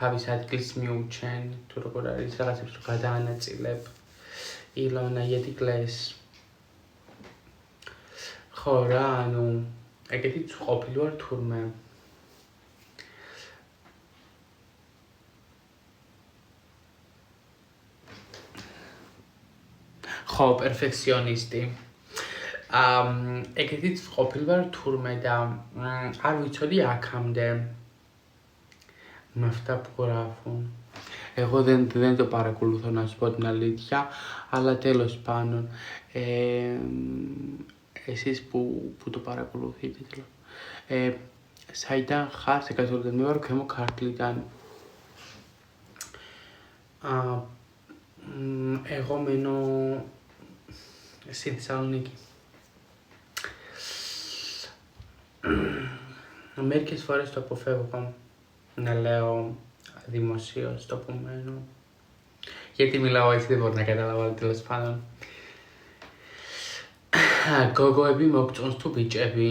თავის ადგილს მიუჩენ, თუ როგორ არის რაღაცებს რო გადაანაწილებ. Ilona Yedigles. ხო რა, ანუ ეგეთიც ყოფილი ვარ თურმე. ხო, პერფექციონისტი. ეგეთიც ყოფილი ვარ თურმე და არ ვიცოდი აქამდე მაფტაპგრაფო. Εγώ δεν το παρακολουθώ να σου πω την αλήθεια, αλλά τέλος πάντων, εσείς που το παρακολουθείτε, საიდან ხარ, საქართველოდან მე ვარ, ქვემო ქართლიდან. Εγώ μένω στη Θεσσαλονίκη. Μερικές φορές το αποφεύγω να λέω δημοσίως το που μένω. Γιατί μιλάω έτσι δεν μπορώ να καταλάβω τέλος πάντων. გოგოები მოგწონს თუ ბიჭები?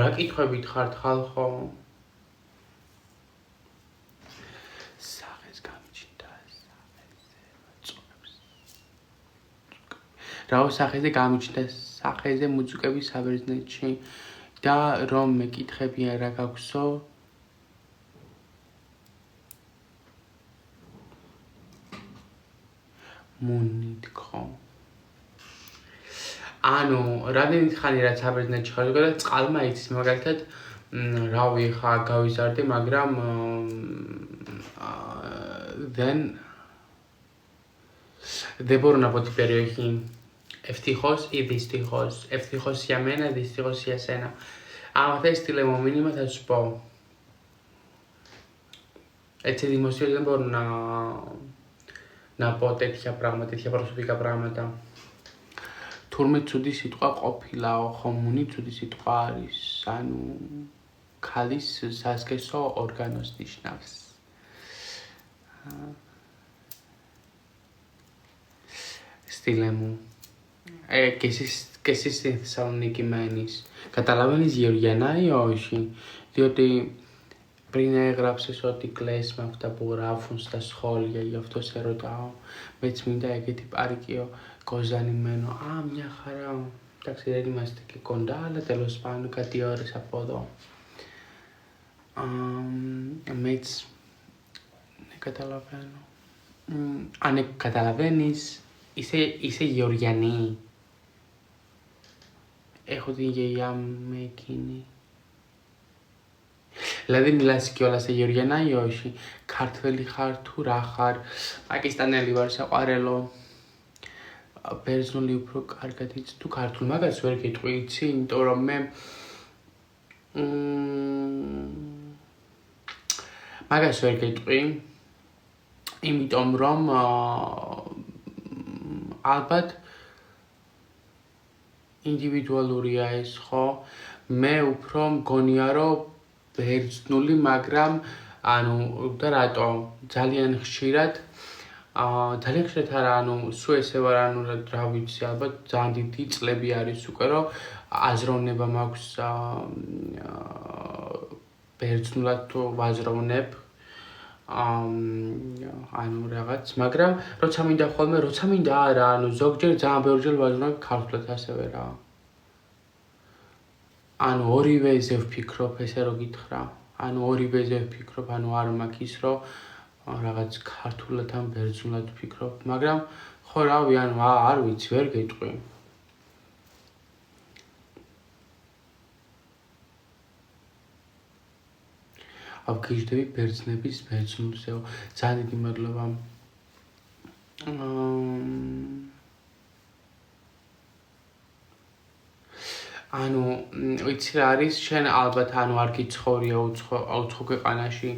რა კითხვებით ხართ ხალხო? სახეს გამიჩნდა რაო სახეზე გამიჩნდა სახეზე მუზიკები საბერძნეთში და რომ მეკითხებიან რა გაქვსო? მუნითქო. ანუ რამდენი ხანი რაც საბერძნეთში ხარ და წყალმა იცის მაგალითად რავი ხა გავიზარდე მაგრამ δεν μπορώ να πω τι περιοχή. Ευτυχώς ή δυστυχώς. Ευτυχώς για μένα, δυστυχώς για σένα. Άμα θες στείλε μήνυμα θα σου πω. Έτσι δημοσίως δεν μπορώ να πω τέτοια πράγματα, τέτοια προσωπικά πράγματα. თურმე ცუდი სიტყვა ყოფილაო, ხომუნი ცუდი სიტყვა არის, ანუ ქალის სასქესო ორგანოს ნიშნავს. Στείλε μου. Και εσύ στη Θεσσαλονίκη μένεις. Καταλαβαίνεις Γεωργιανά ή όχι? Διότι πριν έγραψες ότι κλαις με αυτά που γράφουν στα σχόλια, γι' αυτό σε ρωτάω. Με τσμίντα γιατί πάρικιο κοζανημένο. Μια χαρά. Εντάξει, δεν είμαστε και κοντά, αλλά τέλος πάντων κάτι ώρες από εδώ. Έτσι, ναι, καταλαβαίνω. Αν καταλαβαίνεις, είσαι Γεωργιανή. Έχω την γιαγιά με εκείνη. Δηλαδή μιλάς κιόλας σε Γεωργιανά ή όχι? Ქართველი ხარ თუ რა ხარ? პაკისტანელი ვარ, საყვარელო. ბერძნული უფრო კარგად იცი თუ ქართული? მაგას ვერ გეტყვი, იცი? იმიტომ რომ მე მაგას ვერ გეტყვი, იმიტომ რომ ალბათ ინდივიდუალურია ეს, ხო? მე უფრო მგონია რომ ბერძნული, მაგრამ ანუ და რატო? ძალიან ხშირად არა, ანუ სულ ესე ვარ, ანუ რა ვიცი, ალბათ ძალიან დიდი წლები არის უკვე, რომ აზროვნება მაქვს ბერძნულად თუ ვაზროვნებ, ანუ რაღაც, მაგრამ როცა მინდა ხოლმე, როცა მინდა არა, ანუ ზოგჯერ ძალიან ბევრჯერ ვაზროვნებ ქართულად ასევე რა. ანუ ორივეზე ვფიქრობ, ესე რო გითხრა, ანუ ორივეზე ვფიქრობ, ანუ არ მაქვს ის, რომ რაღაც ქართულად ან ბერძნულად ვფიქრობ, მაგრამ ხო რავი, ანუ არ ვიცი, ვერ გეტყვი. ავგიჟდები ბერძნების ბერძნულზეო. ძალიან დიდი მადლობა. ანუ ვიცი რა არის, შენ ალბათ ანუ არ გიცხოვრია უცხო ქვეყანაში,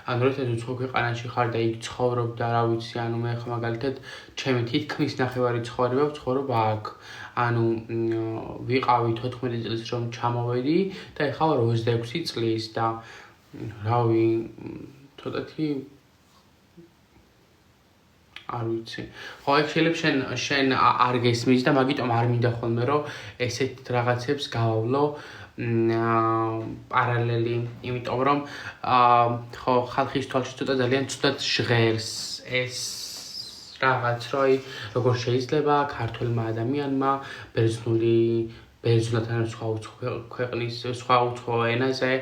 ანუ როდესაც უცხო ქვეყანაში ხარ და იქ ცხოვრობ და რა ვიცი, ანუ მე ხა მაგალითად ჩემი თითქმის ნახევარი ცხოვრება ვცხოვრობ აქ. ანუ ვიყავი 14 წლის რომ ჩამოვედი და ეხლა ვარ 26 წლის და რავი, ცოტათი არ ვიცი. ხო, ეგ შეიძლება შენ არ გესმის და მაგიტომ არ მინდა ხოლმე რომ ესეთ რაღაცებს გავავლო, პარალელი, იმიტომ რომ ხო ხალხის თვალში ცოტა ძალიან ცუდად ჟღერს ეს რაღაც, როგორ შეიძლება ქართველმა ადამიანმა ბერძნულთან სხვა ქვეყნის სხვა უცხო ენაზე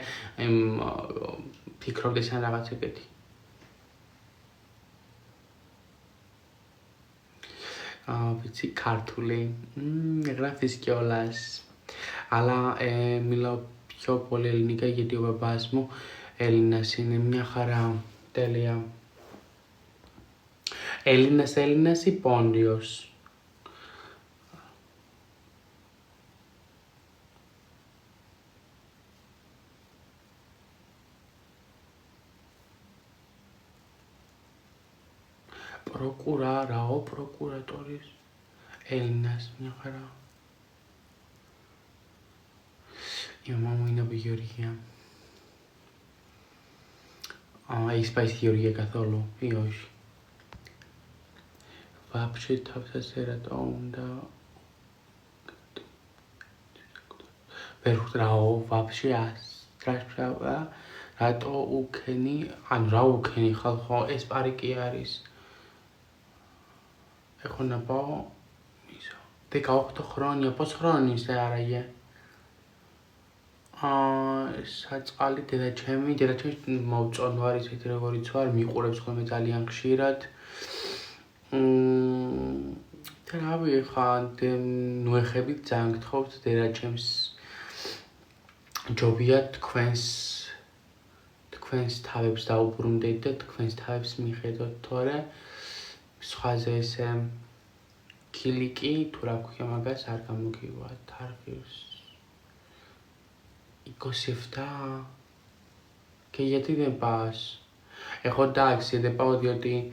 ფიქრობდეს ან რაღაც ეგეთი. ვიცი ქართული გრაფის Αλλά μιλάω πολύ ελληνικά γιατί ο παπάς μου Έλληνας είναι μια χαρά, τέλεια. Έλληνας ή Πόντιος? Προκουρατόρης. Έλληνας, μια χαρά. Η μαμά μου είναι από Γεωργία. Έχεις πάει στη Γεωργία καθόλου ή όχι? Вообще თავსა სერატონდა ვერხდრაო вообще страшно რატო უქენი ან რა უქენი ხალხო ეს პარიკი არის ეხო ნაბაო ისო 18 χρόνια πώς χρόνι είσαι άραγε საწყალი დედაჩემი მოვწონვარ ისეთი როგორიც ვარ მიყურებს ხოლმე ძალიან ხშირად რავი ხა ნუეხებით ძალიან გთხოვთ დედაჩემს ჯობია თქვენს თავებს დაუბრუნდეთ და თქვენს თავებს მიხედოთ თორე სხვაზე ესე ქილიკი თუ რა ქვია მაგას არ გამოგივა თარღირს იკოსებდა che δεν πας έχω εντάξει δεν πάω διότι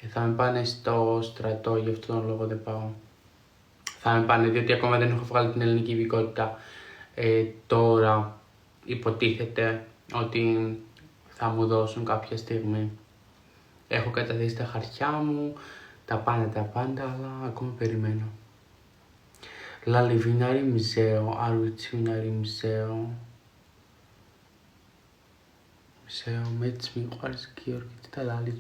θα με πάνε στο στρατό γι' αυτόν τον λόγο δεν πάω θα με πάνε διότι ακόμα δεν έχω βγάλει την ελληνική υπηκότητα τώρα υποτίθεται ότι θα μου δώσουν κάποια στιγμή έχω καταθέσει τα χαρτιά μου τα πάντα αλλά ακόμα περιμένω Λαλιβινάρι μιζέο αρουτσινάρι μιζέο მეც მიყვარს გიორგით და ლალი.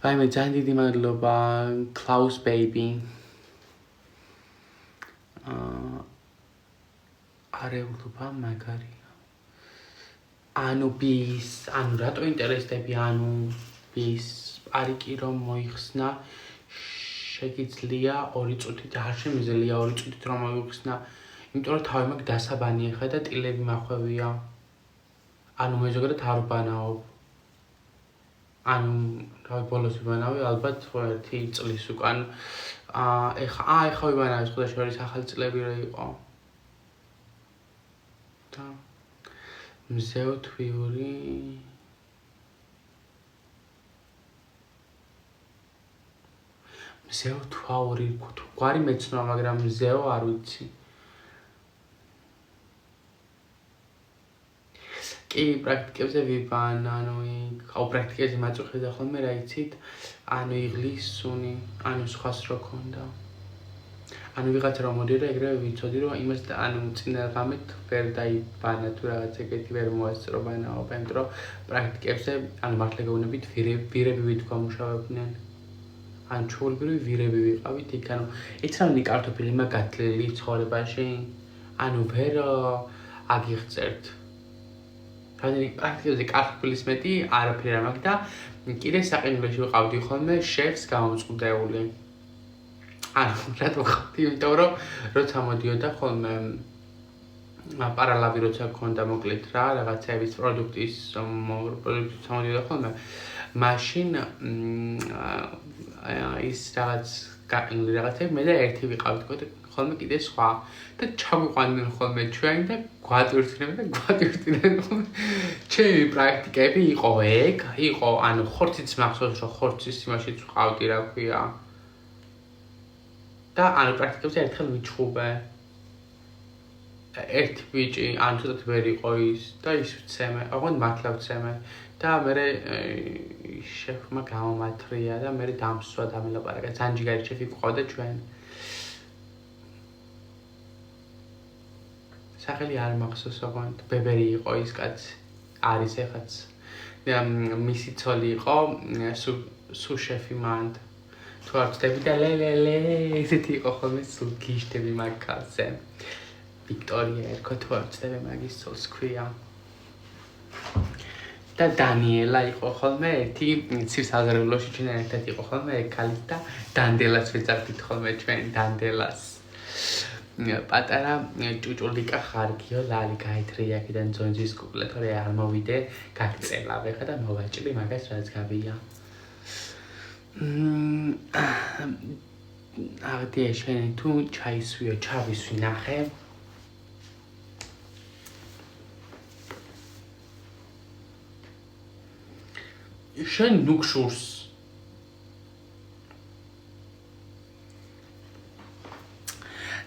ვაიმე ძალიან დიდი მადლობა Klaus baby. არეულობა მაგარია. ანუ ბის, ანუ რატო ინტერესდები ანუ ბის პარიკი რომ მოიხსნა შეგიძლია 2 წუთით არ შემიძლია 2 წუთით რომ მოიხსნა იმიტომ რომ თავი მაგ დასაბანი ახლა და ტილები მახვევია. ანუ მე ზოგადად არ ვბანაობ. ანუ რავი ბოლოს ვიბანავი ალბათ 1 წლის უკან. ეხა ვიბანავი სხვადასხვა ახალი წლები რა იყო. და მზეო თვიური მზეო თვაური გვარი მეცნობა მაგრამ მზეო არ ვიცი. კი პრაქტიკებზე ვიბან, ანუ პრაქტიკაზე მაწუხებდა ხოლმე რა იცით, ანუ იღლისუნი, ანუ სხვას რო ქონდა. ანუ ვიღაცა რომ მოდიოდა ეგრევე ვიცოდი რომ იმას ანუ წინა ღამით ვერ დაიბანა თუ რაღაც ეგეთი ვერ მოასწრო ბანაობა, იმიტომ რომ პრაქტიკებზე ანუ მართლა გეუბნებით ვირები ვითქვამუშავებდნენ. ან ჩხუბილები ვირები ვიყავით იქ, ანუ ეცრავნი კარტოფილი მაგათლილი ცხოვრებაში, ანუ ვერ აგიღწერთ. პრაქტიკებზე კარტოფილის მეტი არაფერი არ მაქვს და კიდე საყინულში ვიყავდი ხოლმე შეფს გამომწყდეული. ანუ რატო ხარ? იმიტომ რომ როცა მოდიოდა ხოლმე პარალავი როცა გქონდა მოკლედ რა რაღაცების პროდუქტის მოდიოდა ხოლმე მაშინ ის რაღაც გაყინული რაღაცები მე და ერთი ვიყავით ხოლმე კიდე სხვა და ჩაგვიყვანდნენ ხოლმე ჩვენ და გვატვირთინებდნენ ხოლმე ჩემი პრაქტიკები იყო ეგ იყო ანუ ხორციც მახსოვს რომ ხორცის იმაშიც ვყავდი რა ქვია და ანუ პრაქტიკებზე ერთხელ ვიჩხუბე ერთი ბიჭი ან ცოტა ვერ იყო ის და ის ვცემე ოღონდ მართლა ვცემე და მე შეფმა გამომათრია და მე დამსვა დამელაპარაკა ძალიან ჯიგარი შეფი გვყავდა ჩვენ სახელი არ მახსოვს ოღონდ ბებერი იყო ის კაცი არის ეხაც მისი ცოლი იყო სუშეფი მან თუ არ ვწდები და ლე ესეთი იყო ხოლმე სულ გიშდები მაგ კაცზე ვიქტორია ერქვა თუ არ ვწდები მაგის ცოლს ქვია და დანიელა იყო ხოლმე ერთი ცივს აგრევლოში ჩვენ ერთად იყო ხოლმე ეკალით და დანდელას ვეძახდით ხოლმე ჩვენ დანდელას პატარა ჭუჭულიკა ხარგიო ლალი გაითრია აქედან ძონძის კუკლე თორე არ მოვიდე გაგწელავ ეხა და მოვაჭრი მაგას რაც გაბია აღდია შენ თუ ჩაისვიო ჩავისვი ნახე შენ ნუქშურს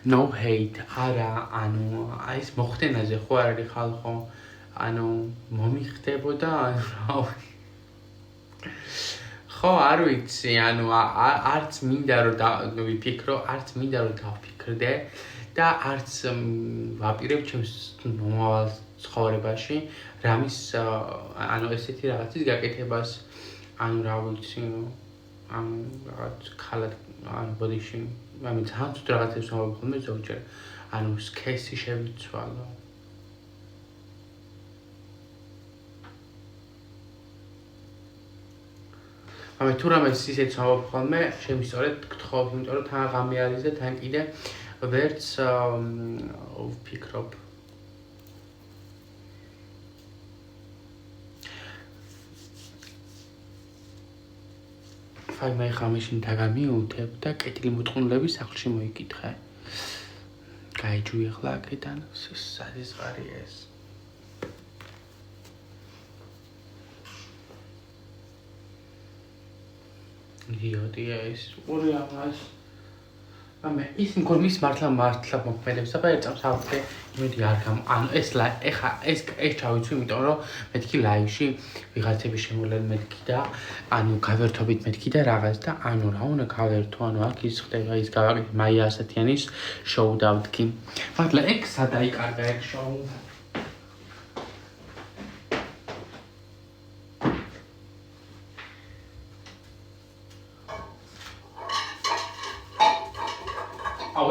no hate არა ანუ აი ეს მოხდენაზე ხო არ არის ხალხო ანუ მომიხდებოდა რა ხო არ ვიცი ანუ არც მინდა რომ ვიფიქრო არც მინდა რომ დავფიქრდე და არც ვაპირებ ჩემს მომავალ ცხოვრებაში რამის ანუ ესეთი რაღაცის გაკეთებას ანუ რა ვიცი ანუ რაღაც ხალად ანუ ბოდიში მე ძალიან თუ რაღაცებს მომხდები ზოგჯერ ანუ სქესი შევიცვალო ამე თუ რამეს ისეთ მომხდები შემისწორეთ გთხოვთ იმიტომ რომ თან ღამე არის და თან კიდე ვერც ვფიქრობ მე ხამეში დაგამიუთებ და კეთილი მოწყობილების სახლში მოიკითხე. გაიჯვი ახლა აქედან საზისყარია ეს. იოდია ეს ორი ამას. ამე ის მგონი მართლა მოქმედებს და ერთად საერთოდ იმედი არ გამ ანუ ეს ეხა ეს ჩავიცვი იმიტომ რომ მეთქი ლაივში ვიღაცები შემოვლენ მეთქი და ანუ გავერთობით მეთქი და რაღაც და ანუ რა უნდა გავერთო ანუ აქ ის ხდება ის გავაკეთე მაია ასათიანის შოუ დავთქი მაგრამ ეგ სადაიკარგა ეგ შოუ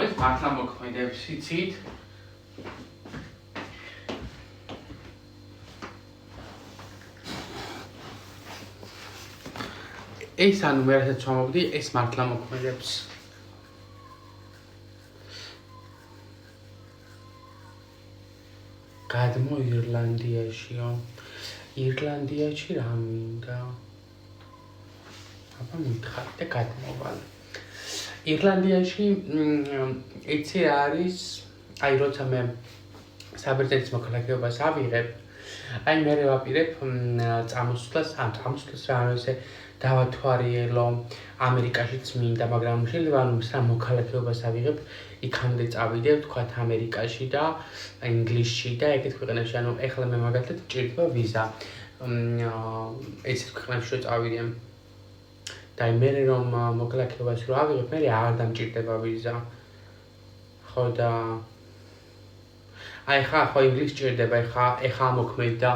ეს მართლა მოქმედებს იცით ეს ანუ მე რასაც ვამბობდი ეს მართლა მოქმედებს გადმო ირლანდიაში რა მინდა აბა მითხარ და გადმოვალ ირლანდიაში იცი არის აი როცა მე საბერძნეთის მოქალაქეობას ავიღებ აი მე ვაპირებ წამოსვლას რა ისე დავათვალიერო ამერიკაშიც მინდა მაგრამ შეიძლება ანუ სამ მოქალაქეობას ავიღებ იქამდე წავიდე ვთქვათ ამერიკაში და ინგლისში და ეგეთ ქვეყნებში ანუ ეხლა მე მაგალითად ჭირდება ვიზა ესეთ ქვეყნებში რომ წავიდე და მე რომ მოქალაქეობას რო ავიღებ მე არ დამჭირდება ვიზა ხო და აი ხო ინგლისში ჭირდება ეხა მოქმედა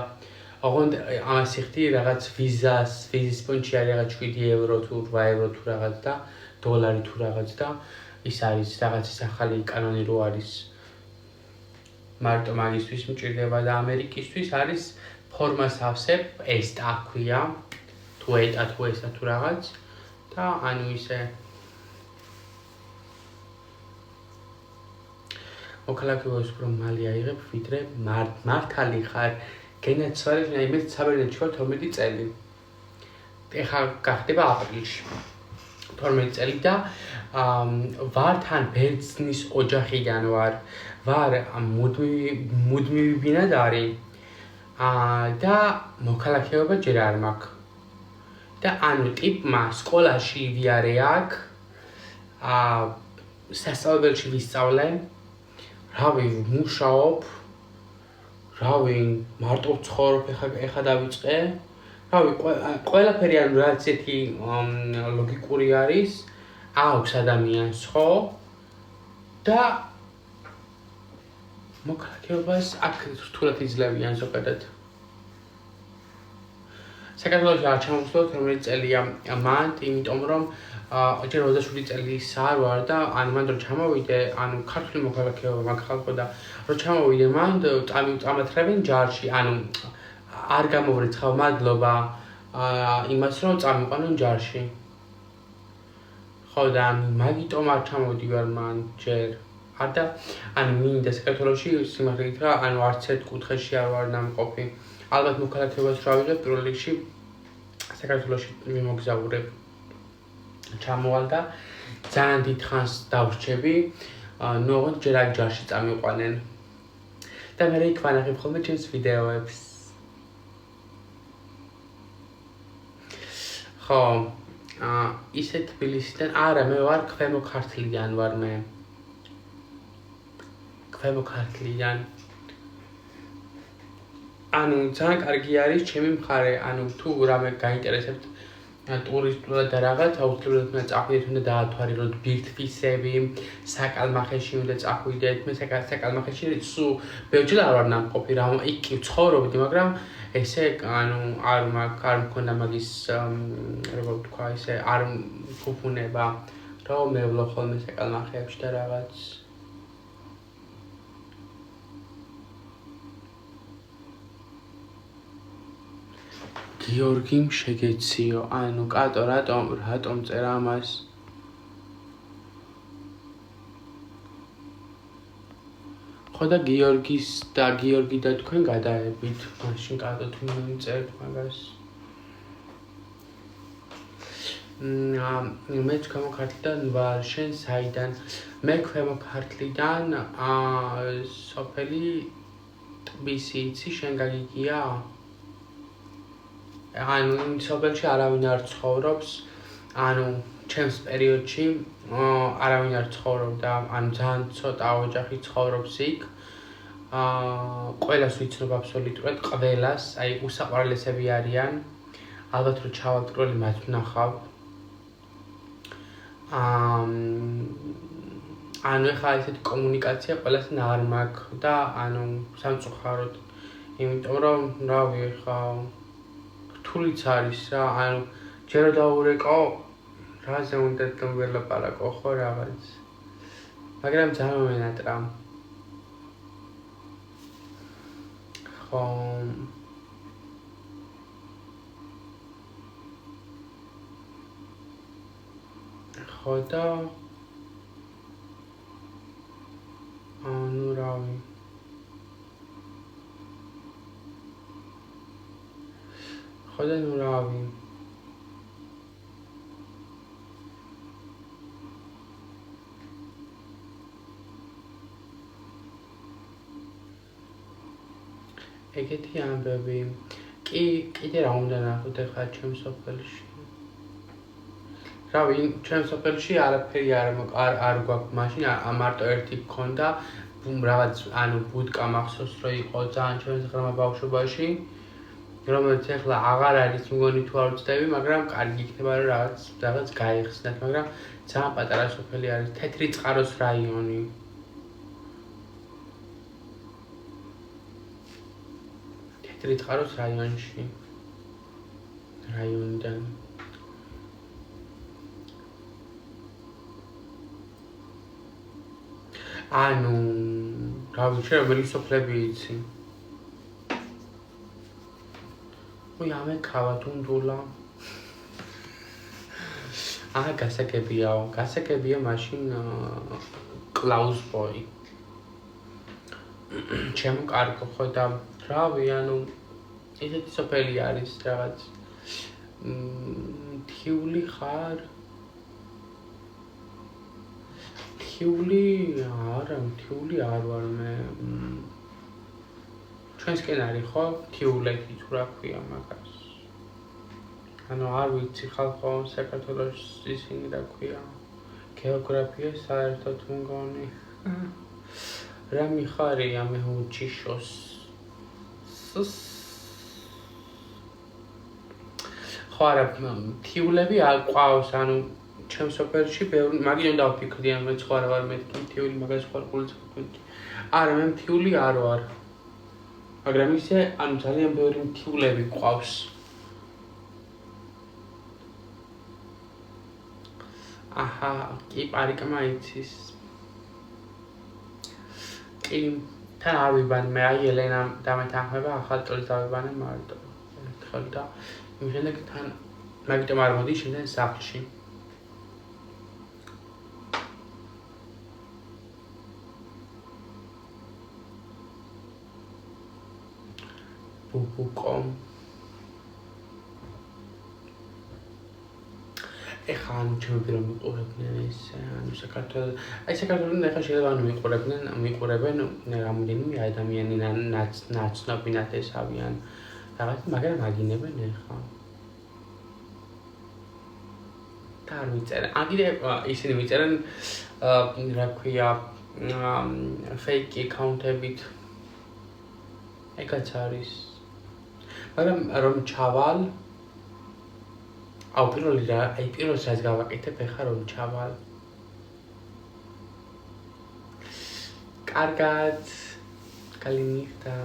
ოღონდ ამას იხდი რაღაც ვიზის პონჩი არის რაღაც 7 ევრო თუ 8 ევრო თუ რაღაც და დოლარი თუ რაღაც და ის არის რაღაცის ახალი კანონი რო არის მარტო მაგისთვის მჭირდება და ამერიკისთვის არის ფორმას ავსებ ესტა ქვია თუ ეტა თუ ესა თუ რაღაც და ანუ ისე მოქალაქეობას უფრო მალე აიღებ ვიდრე მართალი ხარ გენაცვალე იმედ საბერძნეთში ვარ 12 წელი ეხლა გახდება აპრილში 12 წელი და ვარ თან ბერძნის ოჯახიდან ვარ მუდმივი ბინადარი და მოქალაქეობა ჯერ არ მაქვს და ანუ ტიპმა სკოლაში ვიარე აქ სასწავლებელში ვისწავლე რავი მუშაობ რავი მარტო ცხოვრობ ეხა დავიწყე რავი ყველაფერი ანუ რაც ერთი ლოგიკური არის აქვს ადამიანს ხო და მოქალაქეობას აქ რთულად იძლევიან ზოგადად. საქართველოში არ ჩამოვსვლოთ რომელიც წელია მანდ, იმიტომ რომ ჯერ 27 წელს არ ვარ და ანუ მანდ რომ ჩამოვიდე, ანუ ქართული მოქალაქეობა მაგხალხო და რომ ჩამოვიდე მანდ წამოთრევენ ჯარში, ანუ არ გამოვრიცხავ მადლობა იმას რომ წამიყვანონ ჯარში. ხო და მაგიტომ არ ჩამოვიდივარ მან ჯერ. და ანუ მინდა საქართველოში სიმართლით რა, ანუ არც ერთ კუთხეში არ ვარ ნამყოფი. ალბათ მოქალაქეობას რა ვიღებ პირველ რიგში საქართველოში მიმოგზაურებ. ჩამოვალ და ძალიან დიდ ხანს დავრჩები, ნუ ოღონდ ჯერ აქ ჯარში წამიყვანენ. და მე იქ ვანახებ ხოლმე ჩემს ვიდეოებს. ხო, ისე თბილისიდან, არა, მე ვარ ქვემო ქართლიდან ვარ მე. ქვემო ქართლიდან. ანუ ძალიან კარგი არის ჩემი მხარე, ანუ თუ რამე გაინტერესებთ ტურისტულად და რაღაც, აუცილებლად უნდა წახვიდეთ, უნდა დაათვალიეროთ ბირთვისები, საკალმახეში უნდა წახვიდეთ, მე საკალმახეში სულ ბევრჯერ არ ვარ ნამყოფი, რა იქ ვცხოვრობდი, მაგრამ ესე ანუ არ მქონდა მაგის როგორ ვთქვა, ესე არ მფუფუნება, რომ მევლო ხოლმე საკალმახეებში და რაღაც. გიორგიმ შეგეციო, ანუ კატო რატომ წერ ამას? ხო და გიორგი და თქვენ გადაებით, მაშინ კატო თუ წერთ მაგას. მე ქვემო ქართლიდან ვარ, შენ საიდან? მე ქვემო ქართლიდან სოფელი ტბისი, იცი შენ გაგიგია? ანუ იმ სოფელში არავინ არ ცხოვრობს, ანუ ჩემს პერიოდში არავინ არ ცხოვრობდა, ანუ ძალიან ცოტა ოჯახი ცხოვრობს იქ. ყველას ვიცნობ აბსოლუტურად, ყველას, აი უსაყვარლესები არიან. ალბათ რომ ჩავალ პირველი მათ ვნახავ. ანუ ეხლა ესეთი კომუნიკაცია ყველასთან არ მაქვს და ანუ სამწუხაროდ, იმიტომ რომ რავი ეხლა რთულიც არის რა, ანუ ჯერ დავურეკო, რაზე უნდა ველაპარაკო ხო რაღაც. მაგრამ ძალიან მომენატრა. ხო. ხო და ანუ რავი. ხო და ნუ რავი. ეგეთი ამბები. კიდე რა უნდა ნახოთ ახლა ჩემს სოფელში. რავი, ჩემს სოფელში არაფერი არ გვაქვს მაშინ, მარტო ერთი გქონდა, რაღაც ანუ ბუდკა მახსოვს რომ იყო ძალიან ჩემს ღრმა ბავშვობაში. რომელიც ახლა აღარ არის, მგონი თუ არ ვცდები, მაგრამ კარგი იქნება რომ რაღაც გაიხსნათ, მაგრამ ძალიან პატარა სოფელი არის, თეთრი წყაროს რაიონი. თეთრი წყაროს რაიონში. რაიონიდან. ანუ, რავი, რომელი სოფლები იცი? ой, ame ქავათუნდულა. გასაგებია მაშინ კლაუსბოი. ჩემ კარგო ხო და რავი, ანუ ესეთი სოფელი არის რაღაც. თიული ხარ? თიული არ ვარ მე. ჩვენსკენ არის ხო? თიულეთი თუ რა ქვია მაგას. ანუ არ ვიცი ხალხო საქართველოს ისინი რა ქვია. გეოგრაფია საერთოდ მგონი. რა მიხარი ამე უჩიშოს. ხო არა, თიულები არ ყავს, ანუ ჩემს სოფელში ბევრი, მაგით დავფიქრდი, ან მე სხვა რა ვარ მეთქი თიული, მაგას სხვა ყულიც ვფიქრდი. არა, მე მთიული არ ვარ. მაგრამ ისე, ანუ ძალიან ბევრი მთიულები გვყავს. აჰა, კი, პარიკმა იცის. კი, თან არ ვიბანი, მე აი ელენა დამეთანხმება, ახალ წელს დავიბანე მარტო. ერთხელ და იმ შემდეგ თან მაგიტომ არ მოდი შენთან სახლში. ბუბუკომ. ეხლა ანუ ჩემები რომ მიყურებდნენ ესე, ანუ საქართველოს ეხლა შეიძლება ანუ მიყურებენ რამდენიმე ადამიანი ნაცნობი ნათესავიან რაღაც, მაგრამ აგინებენ ეხლა. და არ მიწერენ. აგიდე ისინი მიწერენ რა ქვია fake account-ებით. ეგაც არის. მაგრამ რომ ჩავალ პირველს რაც გავაკეთებ ეხლა რომ ჩავალ. კარგად. კალინიხდა.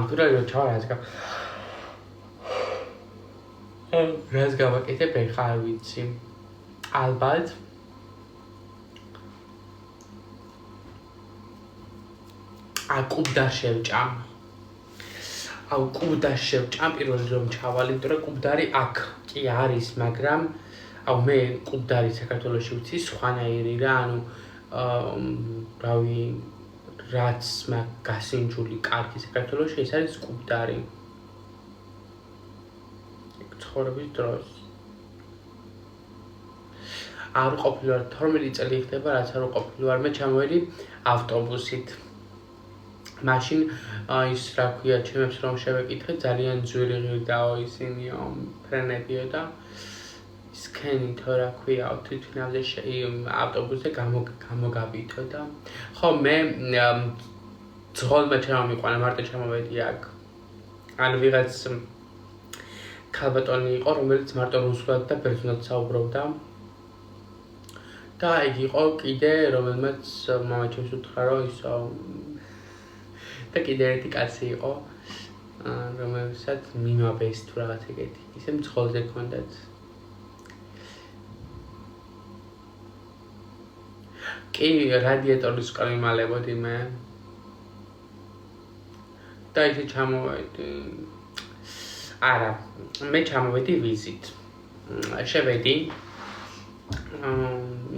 პირველ რომ ჩავალ რაც გავაკეთებ ეხლა არ ვიცი. ალბათ კუბდარ შევჭამ. კუბდარ შევჭამ პირველ რომ ჩავალ, იმიტომ რომ კუბდარი აქ კი არის, მაგრამ მე კუბდარი საქართველოში ვიცი სხვანაირი რა, ანუ რავი რაც მაგ გასინჯული კარგი საქართველოში ეს არის კუბდარი. ცხოვრების დროს. არ ყოფილი ვარ 12 წელი ხდება რაც არ ყოფილი ვარ, მე ჩამოვედი ავტობუსით. მაშინ ის რა ქვია ჩემებს რომ შევეკითხე ძალიან ძვირი ღირდაო ისინიო ფრენებიო და სკენითო რა ქვია თვითონავზე ავტობუსზე გამოგაბითო და ხო მე ძღოლმა ჩამომიყვანა მარტო ჩამოვედი აქ ან ვიღაც ქალბატონი იყო რომელიც მარტო რუსულად და ბერძნულად საუბრობდა და იგი იყო კიდე რომელმაც მამაჩემს უთხრა რომ ისო და კიდე ერთი კაცი იყო რომელსაც მიმაბეს თუ რაღაც ეგეთი ისე მძღოლზე ჰქონდათ კი რადიატორის უკან მიმალებოდი მე და ისე ჩამოვედი არა მე ჩამოვედი ვიზით შევედი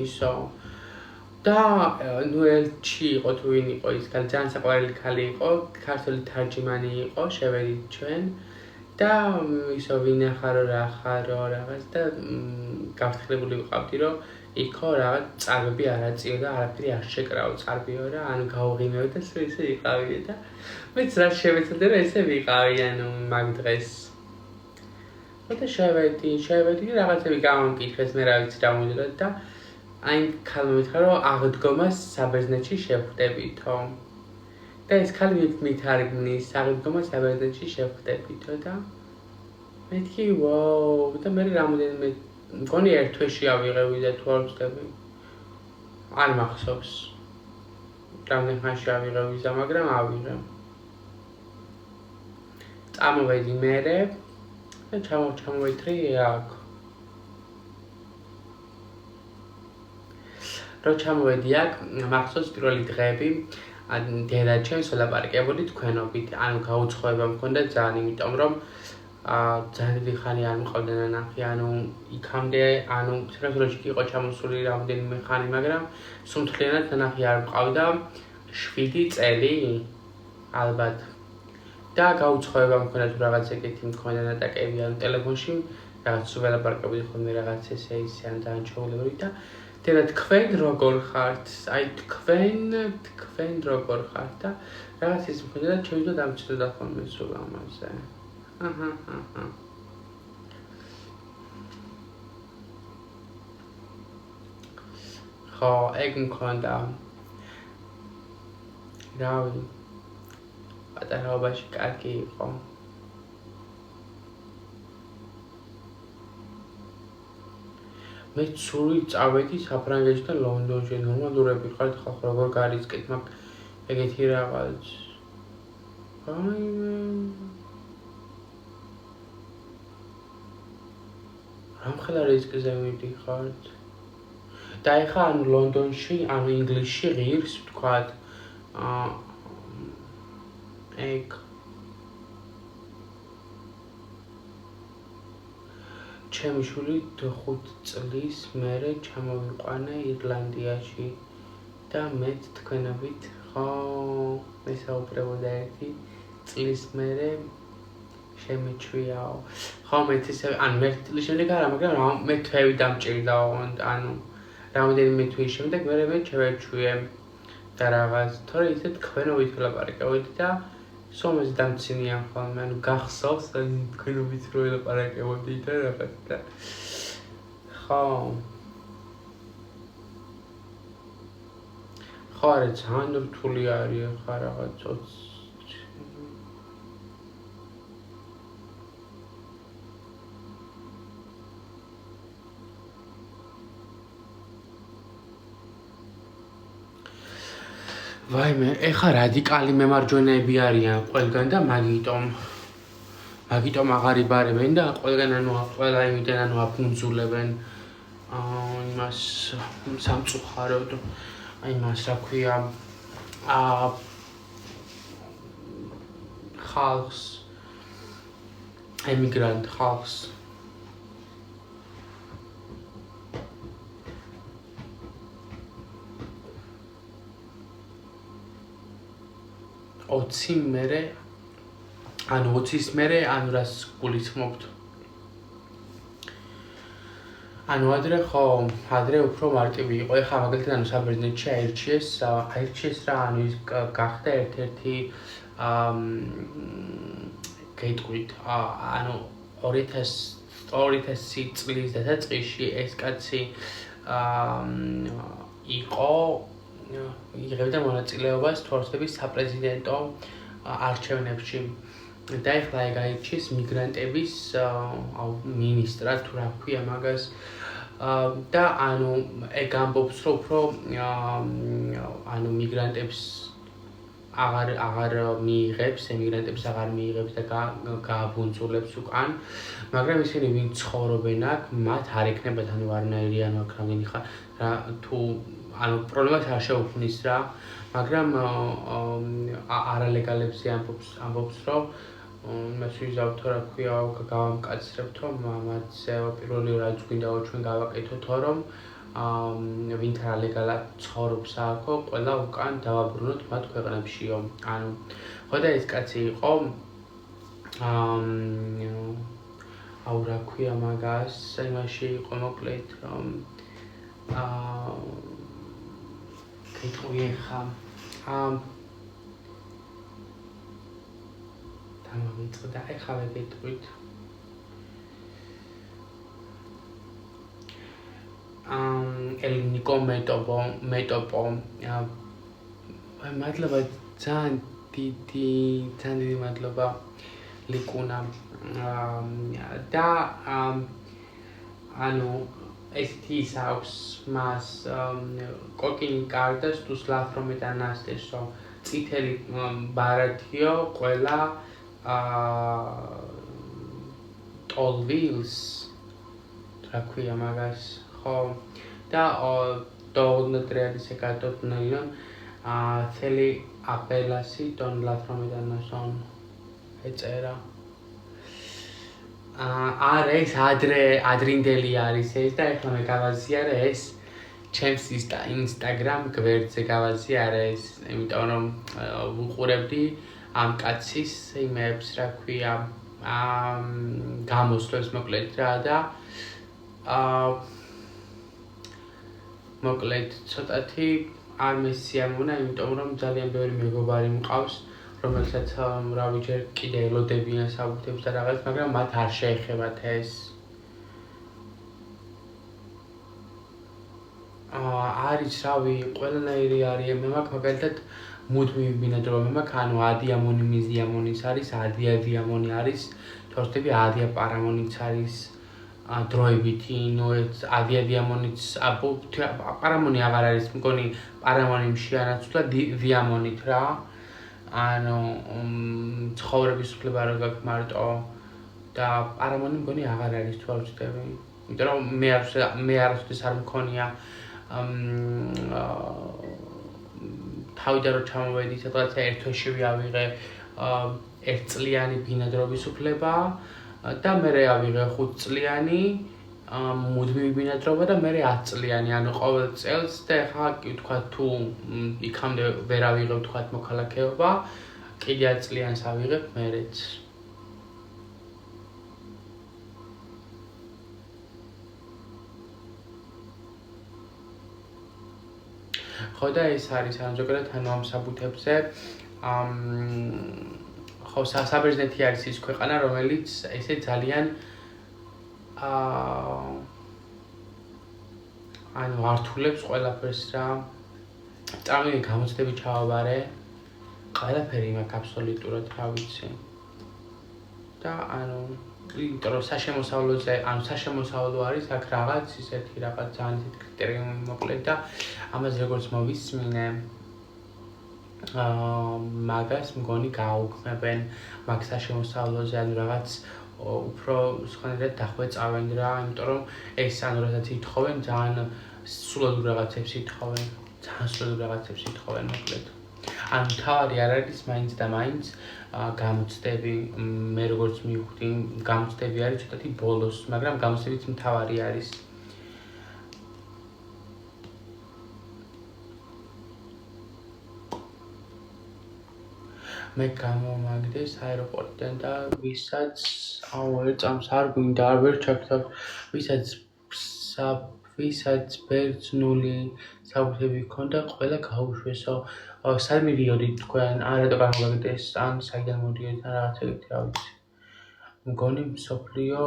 ისო და ნუ ელჩი იყო თუ ვინ იყო ის კაცი ძალიან საყვარელი ქალი იყო ქართული თარჯიმანი იყო შევედით ჩვენ და ისო ვინახარო რა ხარო რაღაც და გაფრთხილებული ვიყავდი რომ იქო რაღაც წარბები არ აწიო და არაფერი არ შეკრავო წარბიო რა ანუ გავღიმევ და ისე ვიყავი და მეც რა შევეცადე რომ ესე ვიყავი ანუ მაგ დღეს და შევედი რაღაცები გამომკითხეს მე რა ვიცი რა მომდოდა და აი ქალმა მითხრა რომ აღდგომას საბერძნეთში შევხვდებითო და ეს ქალი მითარგმნის აღდგომას საბერძნეთში შევხვდებითო და მეთქი ვაუ და მე რამოდენიმე მგონი ერთ თვეში ავიღევი და თუ არ ვწდები არ მახსოვს რამდენ ხანში ავიღევ ვიზა მაგრამ ავიღე წამოვედი მერე და ჩამოვეთრი აქ რო ჩამოვედი აქ მახსოვს პირველი დღეები დედა ჩემს ველაპარაკებოდი თქვენობით ანუ გაუცხოება მქონდა ძალიან იმიტომ რომ ძალიან დიდი ხანი არ მყავდა ნანახი ანუ იქამდე ანუ საქართველოში იყო ჩამოსული რამდენიმე ხანი მაგრამ სუმთლიანად ნანახი არ მყავდა 7 წელი ალბათ და გაუცხოება მქონდა თუ რაღაც ეგეთი მქონდა ნატაკები ანუ ტელეფონში რაღაც ველაპარაკებოდი ხოლმე რაღაც ესე ისე ან ძალიან ჩაულებრი და დედა თქვენ როგორ ხართ? აი თქვენ როგორ ხართ და რაღაც ის მქონდა და ჩემს დამჭირდა ხოლმე სულ ამაზე. ხო, ეგ მქონდა. რავი. პატარაობაში კარგი იყო. მე სული წავედი საფრანგეთში და ლონდონში ნორმალურები ხართ ხალხ როგორ გარიცხეთ მაგ ეგეთი რაღაც რამხელა რისკზე მიდიხართ და ეხლა ანუ ლონდონში ანუ ინგლისში ღირს ვთქვათ ეგ ჩემი შვილი 5 წლის მერე ჩამოვიყვანა ირლანდიაში და მე თქვენობით ხო მესაუბრებოდა 1 წლის მერე შემეჩვიაო ხო მეც ისე ან მე წლის შემდეგ არა მაგრამ მე თვევი დამჭირდაო ანუ რამდენიმე თვის შემდეგ მე ჩევეჩვიე და რაღაც თორე ისე თქვენობით ვლაპარაკებოდი და სომეს დამცინიან ხოლმე ანუ გახსოვს თქვენობით რო ვლაპარაკებოდი და რაღაც და ხო ხარ ძალიან რთული არის ხარ რაღაც ვაიმე, ეხა რადიკალი მემარჯვენეები არიან ყველგან და მაგიტომ აღარ იბარებენ და ყველგან ანუ ყველა იმიდან ანუ აფუნძულებენ იმას სამწუხაროდ იმას რა ქვია ხალხს ემიგრანტ ხალხს 20 მერე ანუ 20-ის მერე ანუ რას გულისხმობთ ანუ ადრე უფრო მარტივი იყო ეხლა მაგალითად ანუ საბერძნეთში აირჩიეს რა ანუ ის გახდა ერთ-ერთი გეტყვით ანუ 2000 წლის დასაწყისში ეს კაცი იყო იღებდა მონაწილეობას თორსების საპრეზიდენტო არჩევნებში და ეხლა ეგ აირჩიეს მიგრანტების მინისტრად თუ რა ქვია მაგას და ანუ ეგ ამბობს რომ უფრო ანუ მიგრანტებს აღარ მიიღებს ემიგრანტებს აღარ მიიღებს და გააბუნძურებს უკან მაგრამ ისინი ვინ ცხოვრობენ აქ მათ არ ექნებათ ანუ არნაირი ანუ აქ რამდენი ხარ რა თუ ანუ პრობლემას არ შეუქმნის რა მაგრამ არალეგალებზე ამბობს რომ იმას ვიზავთ რა ქვია გავამკაცრებთ რომ მათ პირველი რაც გვინდა ჩვენ გავაკეთოთ რომ ვინც არალეგალად ცხოვრობს აქო ყველა უკან დავაბრუნოთ მათ ქვეყნებშიო ანუ ხო და ეს კაცი იყო აუ რა ქვია მაგას იმაში იყო მოკლედ გეტყვი ხა დამოვიწყდა ეხლა ვეგეტყვით ელინიკო მეტოპო მადლობა ძალიან დიდი მადლობა ლიკუნა და ანუ ეს აქვს მას კოკინი კარდას თუ სლაფრომეტანასტესო წითელი ბარათიო ყველა ტოლვილს რა ქვია მაგას ხო და დოგნოტრეალის ეკატოფნაიონ თელი აპელასი დონ ლაფრომეტანასონ ეწერა არა ეს ადრინდელი არის ეს და ეხლა მე გავაზიარე ეს ჩემს ინსტაგრამ გვერდზე გავაზიარე ეს იმიტომ რომ ვუყურებდი ამ კაცის იმებს რა ქვია გამოსვლებს მოკლედ რა და მოკლედ ცოტათი არ მესიამონა იმიტომ რომ ძალიან ბევრი მეგობარი მყავს რომელსაც რავი ჯერ კიდე ელოდებიან საბუთებს და რაღაც მაგრამ მათ არ შეეხებათ ეს არის რავი ყველანაირი არის მე მაქვს მაგალითად მუდმივი ბინადრობა მე მაქვს ანუ ადიამონი მიზიამონის არის ადიამონი არის თორსები ადია პარამონიც არის დროებითი, ადი ამონიც პარამონი აღარ არის, მგონი პარამონიმში ანაცვლა დიამონით რა. ანუ ცხოვრების უფლება რო გაქვს მარტო და პარამონი მგონი აღარ არის თუ არ ვცდები. იმიტომ რომ მე არასოდეს არ მქონია თავიდან რო ჩამოვედი სადღაც ერთ თვეში ვიავიღე ერთწლიანი ბინადრობის უფლება და მერე ავიღე 5 წლიანი მუდმივი ბინადრობა და მერე 10 წლიანი, ანუ ყოველ წელს და ეხლა კი ვთქვა თუ იქამდე ვერ ავიღებ ვთქვა მოქალაქეობა, კიდე 10 წლიანს ავიღებ მერეც. ხო და ეს არის ანუ ზოგადად ანუ ამ საბუთებზე ხო საბერძნეთი არის ის ქვეყანა რომელიც ესე ძალიან ანუ ართულებს ყველაფერს რა წამი გამოცდები ჩავაბარე ყველაფერი მაქვს აბსოლუტურად რა ვიცი და ანუ იმიტომ რომ საშემოსავლოზე ანუ საშემოსავლო არის აქ რაღაც ისეთი რაღაც ძალიან ისეთი კრიტერიუმი მოკლედ და ამას როგორც მოვისმინე მაგას მგონი გააუქმებენ მაგ საშემოსავლოზე ანუ რაღაც უფრო სხვანაირად დახვეწავენ რა იმიტომ რომ ეს ანუ რასაც ითხოვენ ძალიან სულად რაღაცებს ითხოვენ მოკლედ ანუ თავი არ არის მაინც და მაინც გამოცდები მე როგორც მივხვდი გამოცდები არის ცოტათი ბოლოს მაგრამ გამოცდებიც მთავარი არის მე გამომაგდეს აეროპორტიდან და ვისაც ერთ წამს არ გვინდა არ ვერ ჩაგთავ ვისაც ბერძნული საბუთები ჰქონდა ყველა გაუშვესო სად მიდიოდით თქვენ რატო გამომაგდეს ან საიდან მოდიოდით ან რაღაც ეგეთი რა ვიცი მგონი მსოფლიო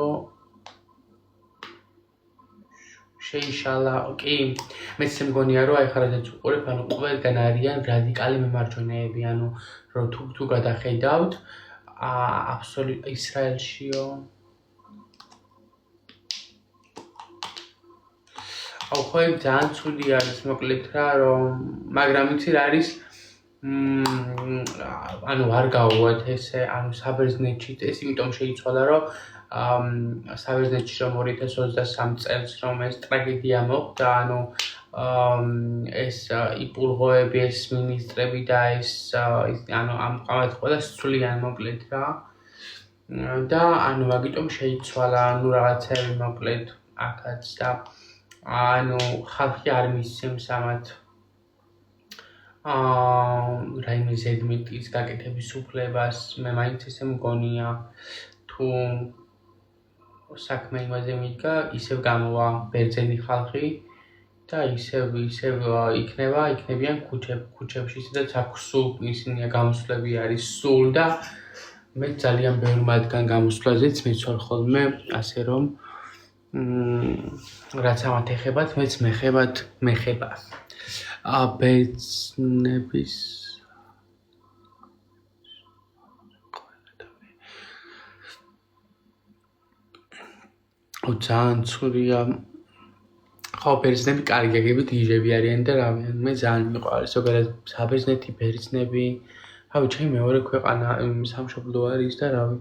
შეიშალა კი მეც მგონია რომ აი ხა რადგან უყურებ ანუ ყველგან არიან რადიკალი მემარჯვენეები ანუ რომ თუ გადახედავთ აბსოლუტ ისრაელშიო აუ ხო ძალიან ცუდი არის მოკლედ რა რომ მაგრამ იცი რა არის ანუ არ გავუვათ ესე ანუ საბერძნეთში ეს იმიტომ შეიცვალა რომ საბერძნეთში რომ 2023 წელს რომ ეს ტრაგედია მოხდა ანუ ეს იპულღოები ეს მინისტრები და ეს ანუ ამ ყველა სრულიან მოკლედ რა და ანუ მაგიტომ შეიცვალა ანუ რაღაცები მოკლედ აქაც და ანუ ხალხი არ მისცემს ამათ რაიმე ზედმეტის გაკეთების უფლებას მე მაინც ესე მგონია თუ საქმე იმაზე მიდგა ისევ გამოვა ბერძენი ხალხი და ისევ იქნებიან ქუჩებში სადაც აქვს სულ ისინია გამოსვლები არის სულ და მე ძალიან ბევრი მათგან გამოსვლაზეც მეცვალ ხოლმე ასე რომ რაც ამათ ეხებათ მეც მეხება ბერძნების ძალიან ცუდია ხო ბერძნები კარგი აგებით იჟები არიან და რავი მე ძალიან მიყვარს ზოგადად საბერძნეთი ბერძნები რავი ჩემი მეორე ქვეყანა სამშობლო არის და რავი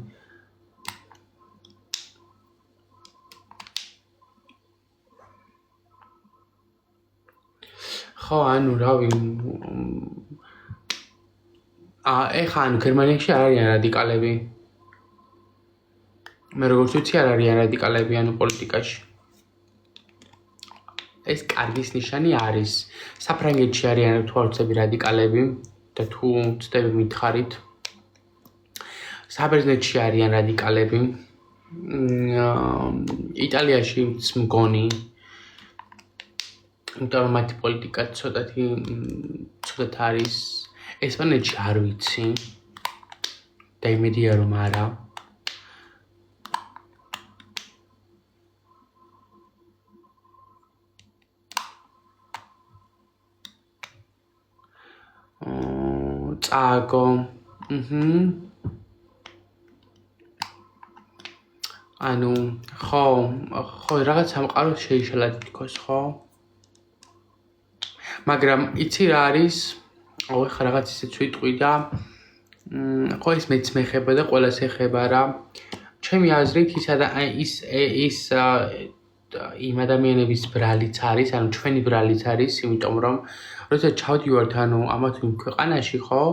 ხო ანუ რავი ეხა ანუ გერმანიაში არ არიან რადიკალები მე როგორც ვიცი არ არიან რადიკალები ანუ პოლიტიკაში ეს კარგის ნიშანი არის საფრანგეთში არიან თვალწები რადიკალები და თუ ცდები მითხარით საბერძნეთში არიან რადიკალები იტალიაში მგონი იმიტომ რომ მათი პოლიტიკა ცოტათ არის ესპანეთში არ ვიცი და იმედია რომ არა წაგო ანუ ხო რაღაც სამყარო შეიშალა თითქოს, ხო? მაგრამ იცი რა არის? ხა რაღაც ისეც ვიტყვი და ხო ის მეც მეხება და ყველას ეხება რა. ჩემი აზრით ის იმ ადამიანების ბრალიც არის, ანუ ჩვენი ბრალიც არის, იმიტომ რომ როდესაც ჩავდივართ ამა თუ იმ ქვეყანაში, ხო?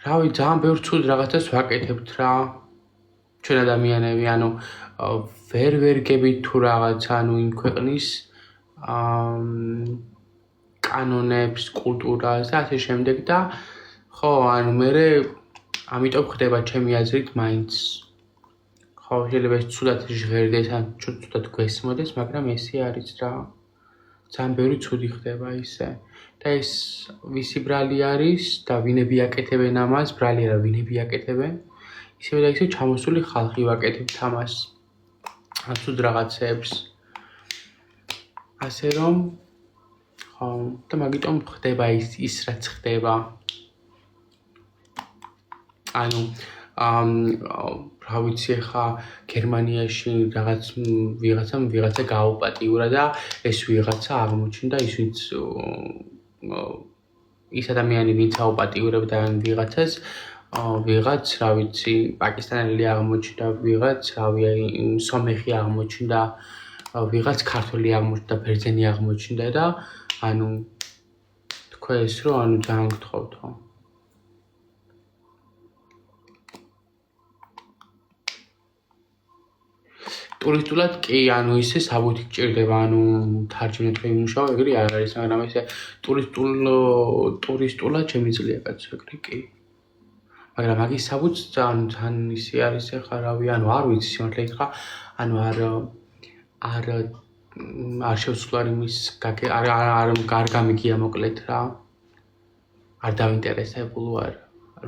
რავი, ძალიან ბევრ ცუდ რაღაცას ვაკეთებთ რა. ჩვენ ადამიანები, ანუ ვერ გებით თუ რაღაც, ანუ იმ ქვეყნის კანონებს, კულტურას და ასე შემდეგ და ხო, ანუ მე ამიტომ ხდება ჩემი აზრით მაინც ხო, შეიძლება ეს ცუდად ჟღერდეს, ან ცუდად გვესმოდეს, მაგრამ ესე არის რა. ძალიან ბევრი ცუდი ხდება ისე. და ეს ვისი ბრალი არის და ვინები აკეთებენ ამას, ბრალი არა, ვინები აკეთებენ, ისევე და ისე ჩამოსული ხალხი ვაკეთებთ ამას. ან ცუდ რაღაცებს. ასე რომ ხო, და მაგიტომ ხდება ის რაც ხდება. ანუ რა ვიცი ხა გერმანიაში ვიღაცა გააუპატიურა და ეს ვიღაცა აღმოჩნდა ის ვინც ის ადამიანი ვინც აუპატიურებდა ვიღაცას ვიღაც რა ვიცი პაკისტანელი აღმოჩნდა ვიღაც რავი სომეხი აღმოჩნდა ვიღაც ქართველი აღმოჩნდა ბერძენი აღმოჩნდა და ანუ თქვა ეს რომ ანუ ძალიან გთხოვთო ტურისტულად კი, ანუ ისე საბუთი გჭირდება, ანუ თარჯიმნით რომ იმუშაო, ეგრე არ არის, მაგრამ ესე ტურისტულად შემიძლია კაცო, ეგრე კი. მაგრამ მაგის საბუთს ძალიან ისე არის ხა რავი, ანუ არ ვიცი სიმართლე გითხრა, ანუ არ შევცვლარ იმის არ გამიგია მოკლედ რა. არ დავინტერესებული ვარ,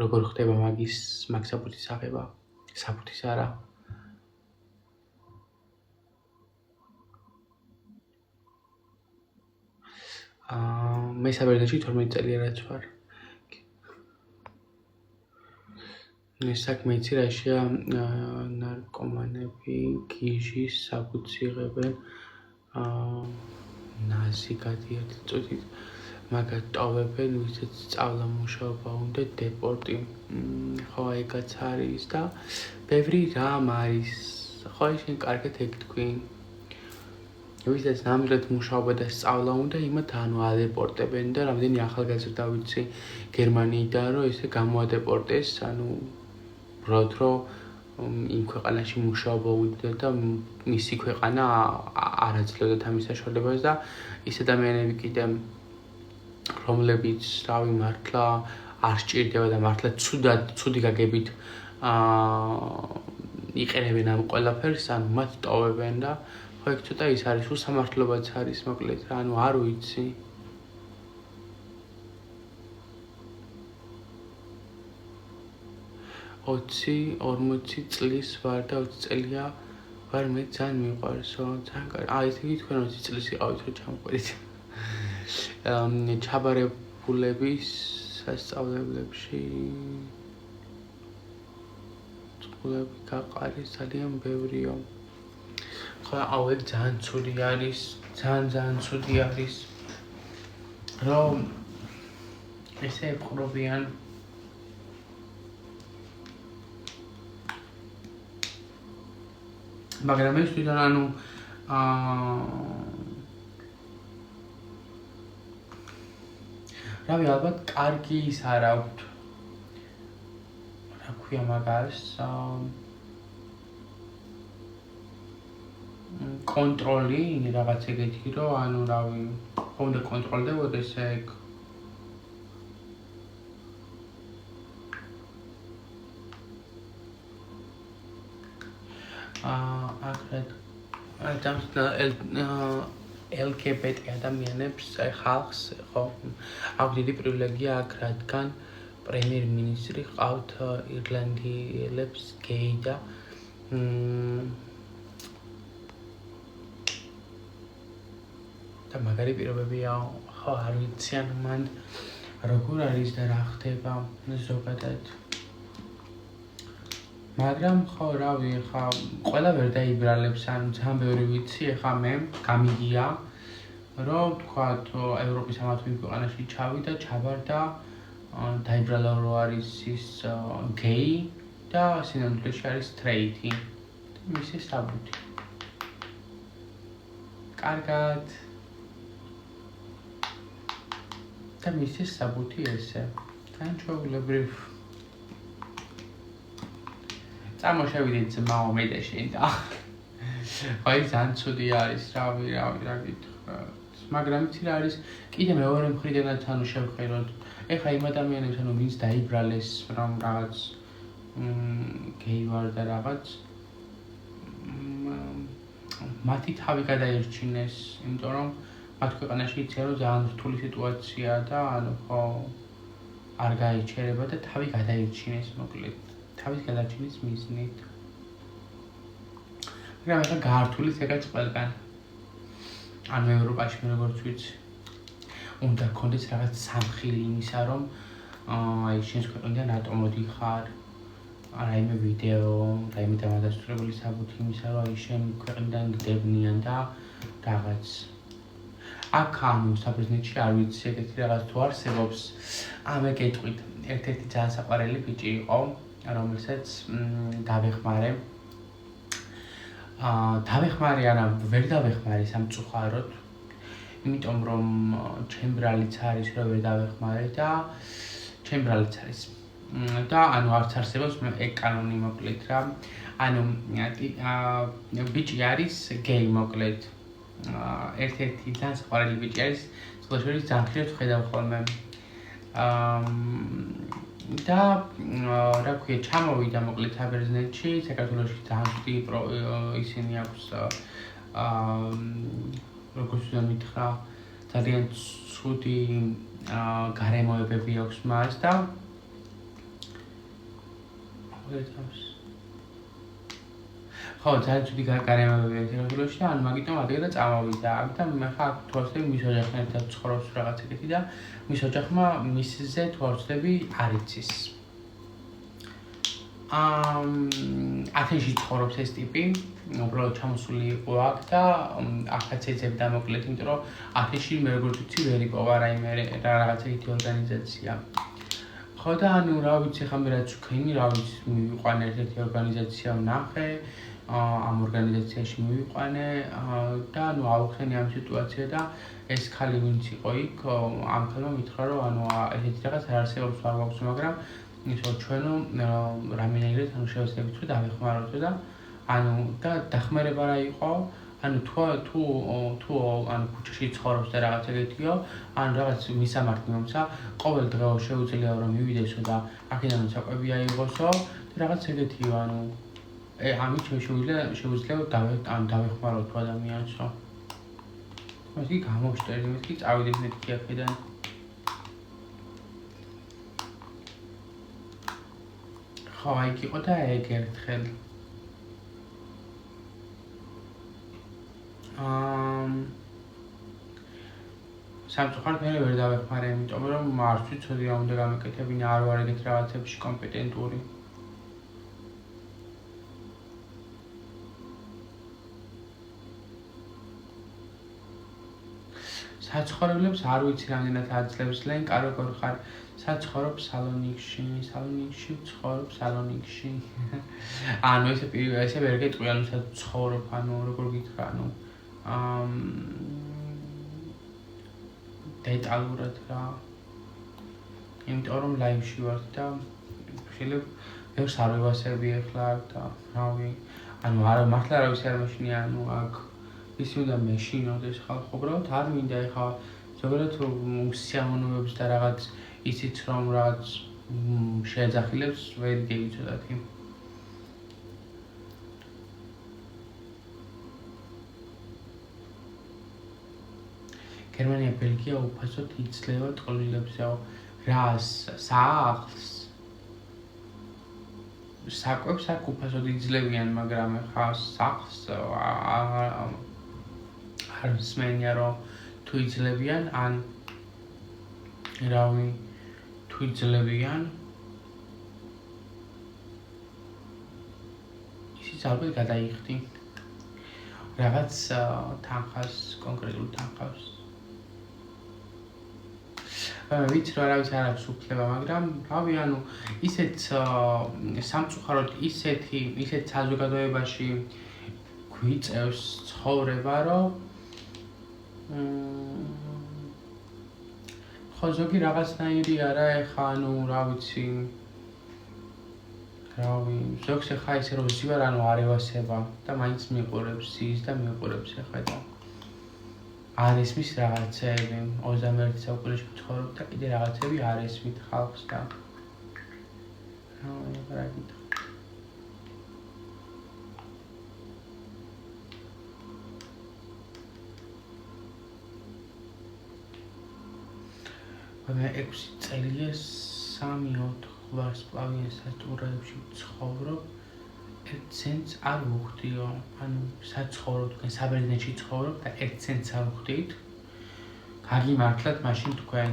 როგორ ხდება მაგ საბუთის აღება, საბუთის არა. მე საბერძნეთში 12 წელია ვარ. საქმე იცი რაშია ნარკომანები გიჟის საბუთს იღებენ ნაზი გადიათ წუთით მაგათ ტოვებენ ვისაც სწავლა მუშაობა უნდა დეპორტი ხო ეგაც არის და ბევრი რამ არის ხო შენ კარგად ეგ თქვი ვისაც ნამდვილად მუშაობა და სწავლა უნდა იმათ ანუ ადეპორტებენ და რამდენი ახალგაზრდა ვიცი გერმანიიდან რომ ესე გამოადეპორტეს ანუ ბროდ რომ იმ ქვეყანაში მუშაობა უვიდა და მისი ქვეყანა არ აძლევდა ამის საშუალებას და ის ადამიანები კიდე რომლებიც რავი მართლა არ სჭირდება და მართლა ცუდი გაგებით იყენებენ ამ ყველაფერს ანუ მათ ტოვებენ და ხო ეგ ცოტა ის არის უსამართლობაც არის მოკლედ რა ანუ არ ვიცი ოცი 40 წლის ვარ და 20 წელია ვარ მე ძალიან მიყვარსო ძალიან კარგი ესე იგი თქვენ 20 წლის იყავით რომ ჩამოყვერით ჩაბარებულების სასწავლებლებში წყლები გაყარი ძალიან ბევრიო ხო ეგ ძალიან ცუდი არის ძალიან ცუდი არის რომ ესე ეპყრობიან მაგრამ ეს თვითონ ანუ რავი ალბათ კარგი ის არ აქვთ რა ქვია მაგას კონტროლი რაღაც ეგეთი რომ ანუ რავი უნდა კონტროლდებოდეს ეგ აკრეთ LGBT ადამიანებს ხალხს ხო აქვს დიდი პრივილეგია აქ რადგან პრემიერ-მინისტრი ყავთ ირლანდიელებს გეი და მაგარი პირობებია ხო არ ვიცი ანუ მან როგორ არის და რა ხდება ზოგადად მაგრამ ხო რავი ხა ყველა ვერ დაიბრალებს ან ძალიან ბევრი ვიცი ხა მე გამიგია რომ თქვათ ევროპის ამა თუ იმ ქვეყანაში ჩავიდა ჩაბარდა დაიბრალა რომ არის ის გეი და სინამდვილეში არის სტრეიტი მისი საბუთი კარგად და მისი საბუთი ესე თან ჩვეულებრივ წამოშევიდით ძმაო მე და შენ და ხო ის ძალიან ცუდი არის რავი რა გითხრათ მაგრამ იცი რა არის კიდე მეორე მხრიდანაც ანუ შევხედოთ ეხლა იმ ადამიანებს ანუ ვინც დაიბრალეს რომ რაღაც გეი ვარ და რაღაც მათი თავი გადაერჩინეს იმიტომ რომ მათ ქვეყანაში იციან რომ ძალიან რთული სიტუაციაა და ანუ ხო არ გაიჩერება და თავი გადაერჩინეს მოკლედ თავის გადარჩენის მიზნით. მაგრამ ახლა გაართული ეგაც ყველგან. ანუ ევროპაში მე როგორც ვიცი. უნდა გქონდეს რაღაც სამხილი იმისა, რომ აი შენს ქვეყნიდან რატომ მოდიხარ? რაიმე ვიდეო, რაიმე დამადასტურებელი საბუთი იმისა, რომ აი შენ ქვეყნიდან გდებნიან და რაღაც. აქ ანუ საბერძნეთში არ ვიცი ეგეთი რაღაც თუ არსებობს. ამე გეტყვით, ერთ-ერთი ძალიან საყვარელი ბიჭი იყო. რომელსაც დავეხმარე. დავეხმარე არა, ვერ დავეხმარე სამწუხაროდ. იმიტომ რომ ჩემბრალიც არის, რომ ვერ დავეხმარე და ჩემბრალიც არის. და ანუ არც არსებობს ეგ კანონი მოკლედ რა. ანუ ბიჭი არის გეი მოკლედ. ერთ-ერთი ძალიან საყვარელი ბიჭი არის, სწორედ ძალიან ხშირად ვხედავ ხოლმე. და რა ქვია ჩამოვიდა მოკლედ საბერძნეთში საქართველოში ძალიან დიდი ისინი აქვს როგორც მითხრა ძალიან ცუდი გარემოებები აქვს მას და ხო ძალიან ცუდი გარემოებები აქვს საქართველოში და ანუ მაგიტომ ადრე წამოვიდა აქ და მე ხა თორსები მის ოჯახთან ერთად ცხოვრობს რაღაც ეგეთი და მის ოჯახმა მისზე თორსები არ იცის. ათენში ცხოვრობს ეს ტიპი, უბრალოდ ჩამოსული იყო აქ და ახაც ეძებდა მოკლედ, იმიტომ რომ ათენში მე როგორც ვიცი ვერ იპოვა რაიმე რაღაც ეგეთი ორგანიზაცია. ხო და ანუ რა ვიცი ხა მე რაც ვქენი, რა ვიცი მივიყვანე ერთ-ერთი ორგანიზაცია ვნახე, ამ ორგანიზაციაში მივიყვანე და ანუ ავხსენე ამ სიტუაცია და ეს ხალი ვინც იყო იქ, ამ ხალმა მითხრა რომ ანუ ესეთი რაღაც არ არსებობს არ გვაქვს, მაგრამ ისო ჩვენო რამენაირად ანუ შევეცდებით რომ დავეხმაროთ და ანუ და დახმარება რა იყო, ანუ თუ ანუ ქუჩაში ცხოვრობს და რაღაც ეგეთიო, ანუ რაღაც მისამართი მომცა, ყოველ დღე შეუძლია რომ მივიდესო და აქედან საკვები აიღოსო და რაღაც ეგეთიო, ანუ ამით შეუძლია დავეხმაროთ თუ ადამიანსო. მაშინ გამოშტერდი, მეთქი წავიდეთ მეთქი აქედან. ხო, აი იყო და ეგ ერთხელ. სამწუხაროდ მე ვერ დავეხმარე, იმიტომ რომ არ ვიცოდი რა უნდა გამეკეთებინა, არ ვარ ეგეთ რაღაცებში კომპეტენტური. საცხოვრებლებს არ ვიცი რამდენად აძლევს ლენ, კარგად ხარ. საცხოვრობ სალონიკში ვცხოვრობ სალონიკში. ანუ ესე ვერ გეტყვი, ანუ საცხოვრობ, ანუ როგორ გითხრა, ანუ დეტალურად რა. იმიტომ რომ ლაივში ვარ და შეიძლება ბევრს არ ვევასები ახლა და რავი, ანუ არა მართლა არავის არ მეშინია, ანუ აქ ისი უნდა მეშინოდეს ხალხო, უბრალოდ არ მინდა ეხლა ზოგადად უსიამოვნებებს და რაღაც ისიც რომ რაღაც შეეძახილებს ვერ გეიცოდათ. გერმანია, ბელგია უფასოდ იძლევა ტყუილებსო რა სახლს საკვებს აქ უფასოდ იძლევიან, მაგრამ ხა სახლს არ მსმენია რომ თუ იძლევიან ან რავი თუ იძლევიან ის ალბათ გადაიხდი. რაღაც თანხას, კონკრეტულ თანხას. ვიცი რა არის არ აქვს უფლება, მაგრამ რავი, ანუ ისეთ სამწუხაროდ ისეთ საზოგადოებაში გვიწევს ცხოვრება, რომ ხო ზოგი რაღაცნაირი არა ეხა, ანუ რა ვიცი. რავი, ზოგს ეხა ისე რომ ზივარ, ანუ არ ევასება და მაინც მიყურებს ის და მიყურებს ეხა და არ ესმის რაღაცეები 21 საუკუნეში ვცხოვრობ და კიდე რაღაცები არ ესმით ხალხს და რა გითხრა. მე 6 წელია 3-4 ვარსკვლავიან სასტუმროებში ვცხოვრობ. 1 ცენტს არ ვუხდიო, ანუ საცხოვროდ, თქვენ საბერძნეთში ცხოვრობ და 1 ცენტს არ ვუხდით. გაგიმართლათ მაშინ თქვენ.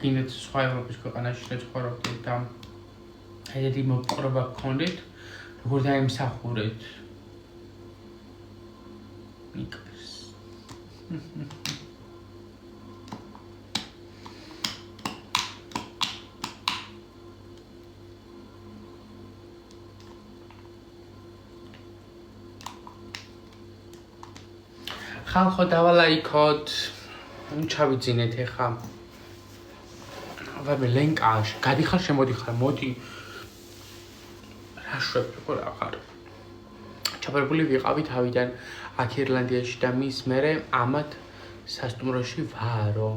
გინდათ სხვა ევროპის ქვეყანაში ცხოვრობდით და ესეთი მოპყრობა გქონდით, როგორ დაიმსახურეთ. მიკრს. ხალხო დავალაიქოთ. ჩავიძინეთ ეხა. ვამე ლენკაში, გადიხარ, შემოდიხარ, მოდი. რა შვები ხო რა ხარ. ჩაბარებული ვიყავი თავიდან აქ ირლანდიაში და მის მერე ამათ სასტუმროში ვარო.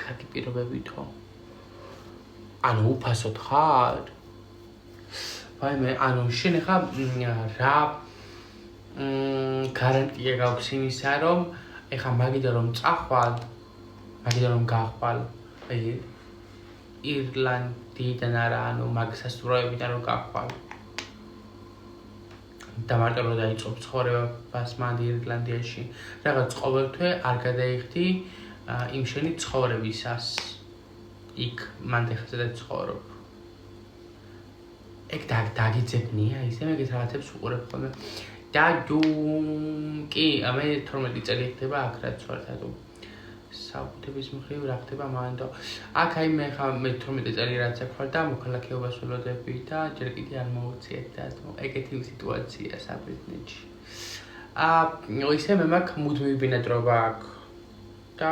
კარგი პირობებითო. ანუ უფასოდ ხარ? ვაიმე, ანუ შენ ეხა რა გარანტია გაქვს იმისა, რომ ეხა მაგიდან რომ წახვალ, მაგიდან რომ გახვალ ირლანდიიდან არა, ანუ მაგ სასტუმროებიდან რომ გახვალ. და მარტო რომ დაიწყო ცხოვრებას მანდ ირლანდიაში, რაღაც ყოველთვე არ გადაიხდი იმ შენი ცხოვრებისას. იქ მანდ ეხლა სადაც ცხოვრობ. ეგ დაგიძებნია, ისე მეგეთ რაღაცებს უყურებ ხოლმე. და კი, მე 12 წელი ხდება აქ რაც ვარ თადო. საბუთების მხრივ რა ხდება მანდ. აქ აი მე ხა მე 12 წელი რაც აქ ვარ და მოქალაქეობას ველოდები და ჯერ კიდე არ მოვუწიეთ და ეგეთი სიტუაცია საბერძნეთში. ისე მე მაქვს მუდმივი ბინადრობა აქ. და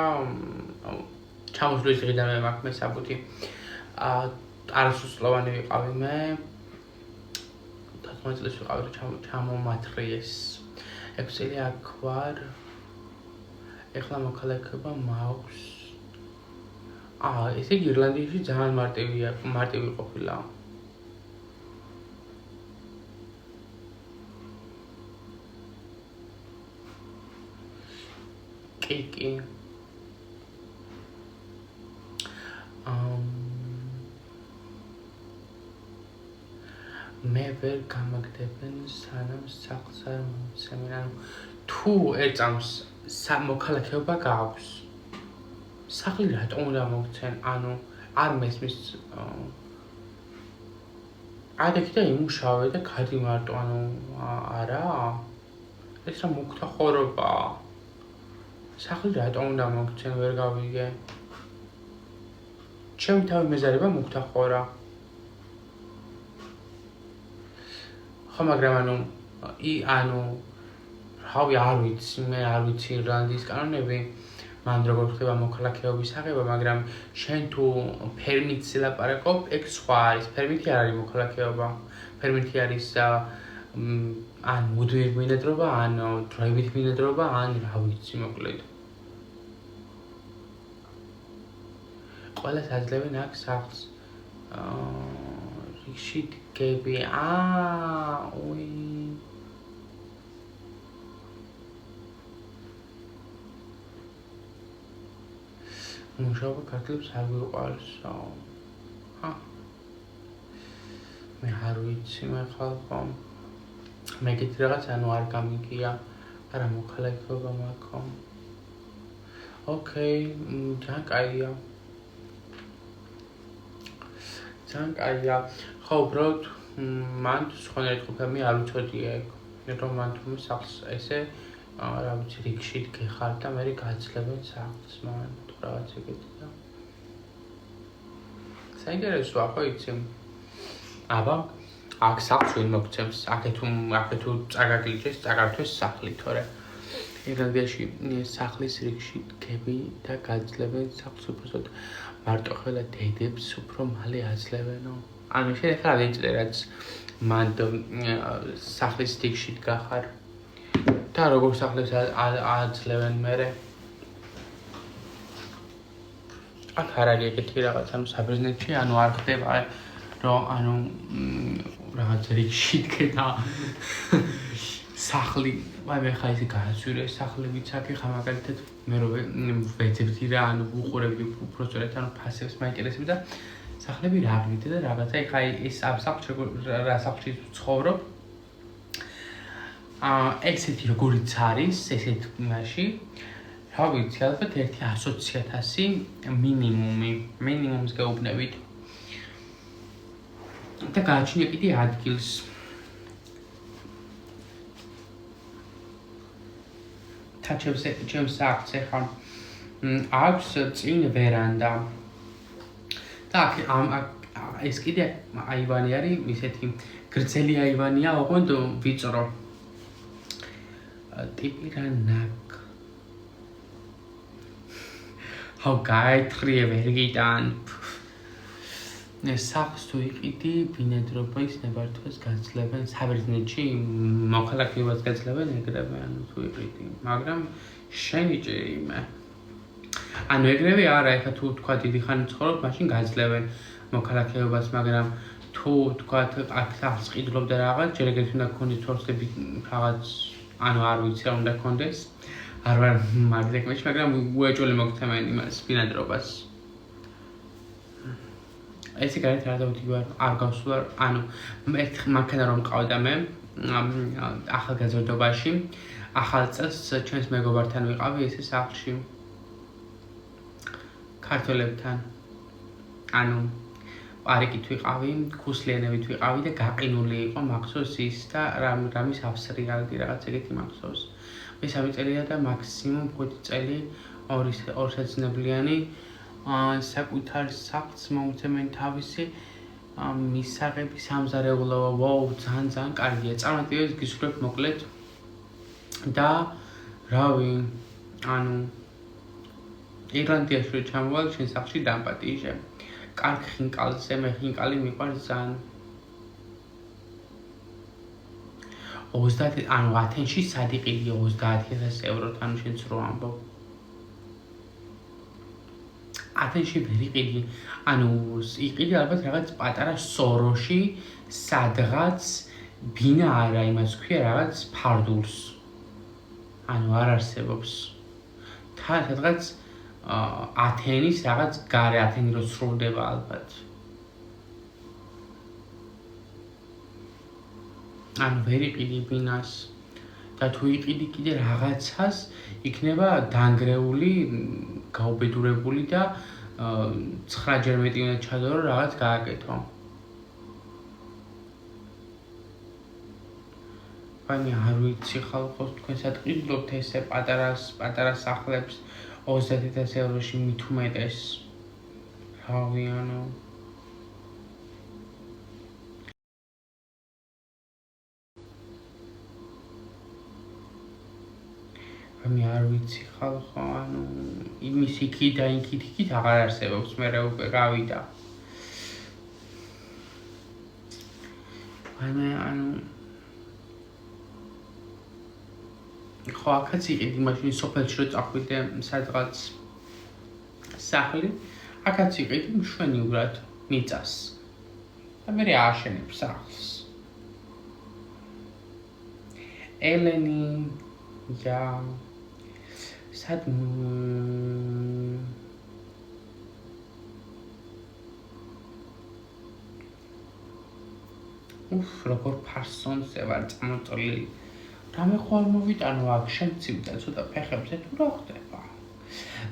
ჩამოსვლის დღიდან მე მაქვს მე საბუთი. არასრულწლოვანი ვიყავი მე. 10 წელს ვიყავი რომ ჩამომათრიეს. 6 წელი აქ ვარ. ეხლა მოქალაქეობა მაქვს. ესე იგი ირლანდიაში ძალიან მარტივი ყოფილა. კი. მე ვერ გამაგდებენ სანამ სახლს არ მომცემენ. ანუ თუ ერწამს მოქალაქეობა გაქვს. სახლი რატომ უნდა მოგცენ? ანუ არ მესმის ადექი და იმუშავე და გადი მარტო, ანუ არა. ეს რა მოგთახორობაა. სახლი რატომ უნდა მოგცენ, ვერ გავიგე. ჩემი თავი მეზარება მოგთახორა. ხო, მაგრამ ანუ რავი, არ ვიცი, მე არ ვიცი ირლანდიის კანონები, მან როგორ ხდება მოქალაქეობის აღება, მაგრამ შენ თუ ფერმიტს ელაპარაკობ, ეგ სხვა არის. ფერმიტი არ არის მოქალაქეობა. ფერმიტი არის ან მუდმივი ბინადრობა, ან დროებითი ბინადრობა, ან რა ვიცი, მოკლედ. ყველას აძლევენ აქ სახლს. რიგში დგები. მუშაობა ქართლებს არ გვიყვარსო. მე არ ვიცი, მე ხალხო. მეგეთ რაღაც ანუ არ გამიგია. არა მოქალაქეობა მაქვს. ოკეი, ძალიან კაია. ძალიან კაია. ხო, უბრალოდ მან სხვანაირად ყოფილი არ უწოდია ეგ. რომ მან თუ სახლს ესე რა ვიცი რიგში გეხარ და მე გააცლებენ სახლს მან თუ რაღაც ეგეთი და საინტერესოა ხო იცი? აბა აქ სახლს ვინ მოგცემს? აქ თუ წაგაგლიჯეს, წაგართვეს სახლი, თორე ირლანდიაში სახლის რიგში გები და გაძლევენ სახლს უბრალოდ მარტო ხელა დედებს უფრო მალე აძლევენო. ანუ შენ ახლა არ იწლე რაც მან სახლის რიგში გახარ და როგორ სახლებს აძლევენ მერე. აქ არ არის ეგეთი რაღაც, ანუ საბერძნეთში ანუ არ ხდება რომ ანუ რაღაც რიგში და სახლი, მე ხა ისე გააცვირე სახლებიც აქ ხა მაგალითად მე რო ვეძებდი რა ანუ ვუყურებდი უბრალოდ ანუ ფასებს მაინტერესებდა და სახლები რა გიდე და რაღაცა ხა ეს ამ სახლში რა სახლში ცხოვრობ ესეთი როგორიც არის ესეთ მაშინ რა ვიცი ალბათ 120,000 მინიმუმს გაუბნებით და გააჩნია კიდე ადგილს ჩემს სახლს ხა აქვს წინ ვერანდა და ეს კიდე აივანი არის ისეთი გრძელი აივანია ოღონდ ვიწრო ტიპი რა ნაკ how გაეთხრიე ვერგიდან სახლს თუ იყიდი ბინადრობის ნებართვას გაძლევენ საბერძნეთში მოქალაქეობას გაძლევენ ეგრევე ანუ თუ იყიდი მაგრამ შენი ჭირიმე ანუ ეგრევე არა ეხლა თუ თქვა დიდი ხანი ცხოვრობ მაშინ გაძლევენ მოქალაქეობას მაგრამ თუ თქვა აქ სახლს ყიდულობდა რაღაც ჯერ ეგრეთ უნდა გქონდეს თორსები რაღაც ანუ არ ვიცი რა უნდა გქონდეს არ ვარ მაგდეკმეში მაგრამ უეჭველი მოგცემენ იმას ბინადრობას ესე გარეთ რა დავთი არ გავსულა ანუ მანქანა რომ მყავდა მე ახალგაზრდობაში ახალ წელს ჩვენს მეგობართან ვიყავი ესე სახლში ქართველებთან ანუ პარიკით ვიყავი ქუსლიანებით ვიყავი და გაყინული იყო მახსოვს ის და რამის აფსრიალდი რაღაც ეგეთი მახსოვს მესამე წელია და მაქსიმუმ 5 წელი ორი საძნებლიანი საკუთარ სახლს მოუცემენ თავისი მისაღები სამზარეულოა ვაუ ძალიან კარგია წარმატებებს გისურვებ მოკლედ და რავი ანუ ირლანდიაში რო ჩამოვალ შენ სახლში დამპატიჟე კარგ ხინკალზე მე ხინკალი მიყვარს ძალიან 30 ანუ ათენში სად იყიდი 30,000 ევროთ ანუ შენც რო ამბობ ათენში ვერ იყიდი ანუ იყიდი ალბათ რაღაც პატარა სოროში სადღაც ბინა არა იმას ქვია რაღაც ფარდულს ანუ არ არსებობს თან სადღაც ათენის რაღაც გარე ათენი რო სრულდება ალბათ ანუ ვერ იყიდი ბინას და თუ იყიდი კიდე რაღაცას იქნება დანგრეული გაუბედურებული და 9-ჯერ მეტი უნდა ჩადო რომ რაღაც გააკეთო აი არ ვიცი ხალხო თქვენსად ყიდულობთ ესე პატარა სახლებს 30,000 ევროში მით უმეტეს რავი ანუ მე არ ვიცი ხალხო ანუ იმის იქით და იქით აღარ არსებობს მე უკვე გავიდა აი მე ანუ ხო აქაც იყიდი მაშინ სოფელში რო წახვიდე სადღაც სახლი აქაც იყიდი მშვენივრად მიწას და მე ააშენებ სახლს ელენი ja sad როგორ ფარსონზე ვარ წამოწოლილი. რამე ხوار მოვიტანო აქ შემცივდა ცოტა ფეხებზე თუ რა ხდება?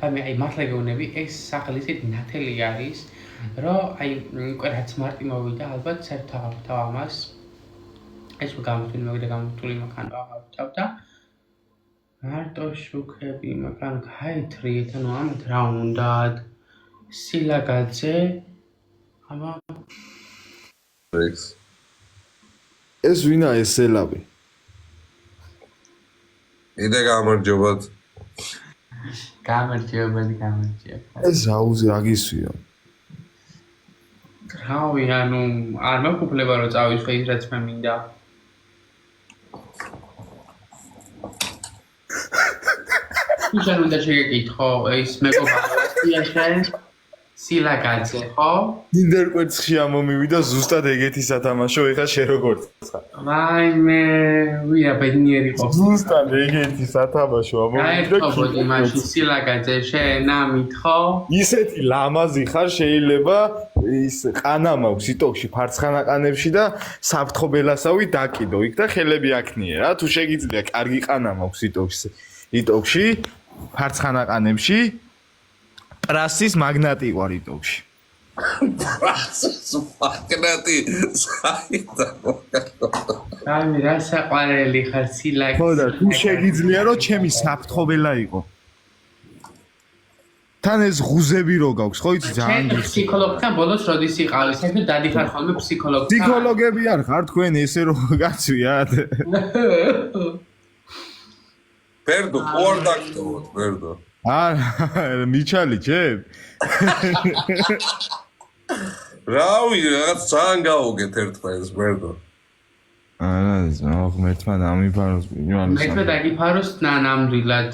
აი მართლა გეუბნები ეს სახლი ისეთ ნათელი არის, რომ აი უკვე რაც მარტი მოვიდა ალბათ საერთოდ ამას ეს გამოთვლი მოვიდა გამოთვლი მაგან აღავთავ და მარტო შუქები მაგან გაითრიეთ ანუ ამათ რა უნდათ სილაგაძე აბა ეს ვინა ეს სელავი იდე გამარჯობათ გამარჯობათ ეს რაუზე აგისვიო რავი ანუ არ მოგუფლება რომ წავისვე ის რაც მე მინდა უშენ უნდა შეგეკითხო ეს მეგობარია სილაგაძე ხო? ნინდერ კვერცხში ამომივიდა ზუსტად ეგეთი სათამაშო ეხა შე როგორ ცხა. ვაიმე, ვია ბედნიერი ყოფილი. ზუსტად ეგეთი სათამაშო ამომივიდა. აი, მაშინ სილაგაძე შენ ამითხო? ისეთი ლამაზი ხარ შეიძლება ის ყანა მაქვს იტოქში ფარცხანაყანებში და საფრთხო ბელასავი დაკიდო იქ და ხელები აქნიე რა თუ შეგიძლია კარგი ყანა მაქვს იტოქში ფარცხანაყანებში პრასის მაგნატი ვარ იტოქში. პრასის მაგნატი საერთოდ. აი რა საყვარელი ხარ სილაგაძე. ხო და თუ შეგიძლია რომ ჩემი საფრთხობელა იყო. თან ეს ღუზები რო გაქვს ხო იცი ძალიან ფსიქოლოგთან ბოლოს როდის იყავი საერთოდ დადიხარ ხოლმე ფსიქოლოგთან. ფსიქოლოგები არ ხარ თქვენ ესე რო გაცვიათ. ფერდო ყوار დაგტოვოთ ფერდო. არა მიჩალი ჩემ რავი რაღაც ძალიან გავუგეთ ერთმანეთს ფერდო არა ეს ღმერთმა დამიფაროს მე დაგიფაროს ნამდვილად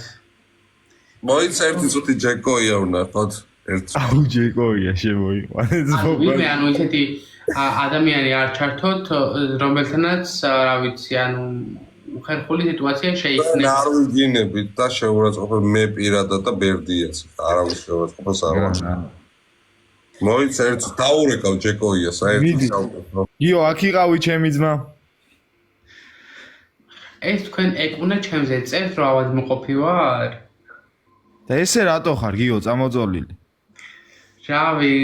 მოიც ერთი წუთი ჯეკოია ვნახოთ ერთ აუ ჯეკოია შემოიყვანეთ ვინმე ანუ ისეთი ადამიანი არ ჩართოთ რომელთანაც რა ვიცი ანუ ხერხული სიტუაცია შეიქმნება. არ ვიგინებით და შეურაცხყოფე მე პირადად და ბერდიაც. არავის შეურაცხყოფას არ ვარ. მოიც ერთ დაურეკავ ჯეკოია საერთოდ. გიო აქ იყავი ჩემი ძმა. ეს თქვენ ეკუნა ჩემზე წერს რომ ავადმყოფი ვარ? და ესე რატო ხარ გიო წამოწოლილი? რავი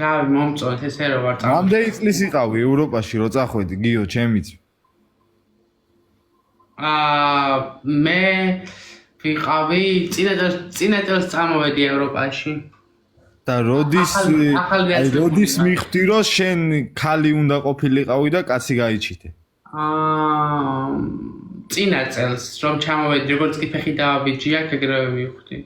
რავი მომწონთ ესე რომ ვარ წამო. რამდენი წლის იყავი ევროპაში რო წახვედი გიო ჩემიც? მე ვიყავი წინა წელს წამოვედი ევროპაში. და როდის მიხვდი რომ შენ ქალი უნდა ყოფილიყავი და კაცი გაიჩიტე? წინა წელს რომ ჩამოვედი როგორც კი ფეხი დააბიჯია ეგრევე მივხვდი.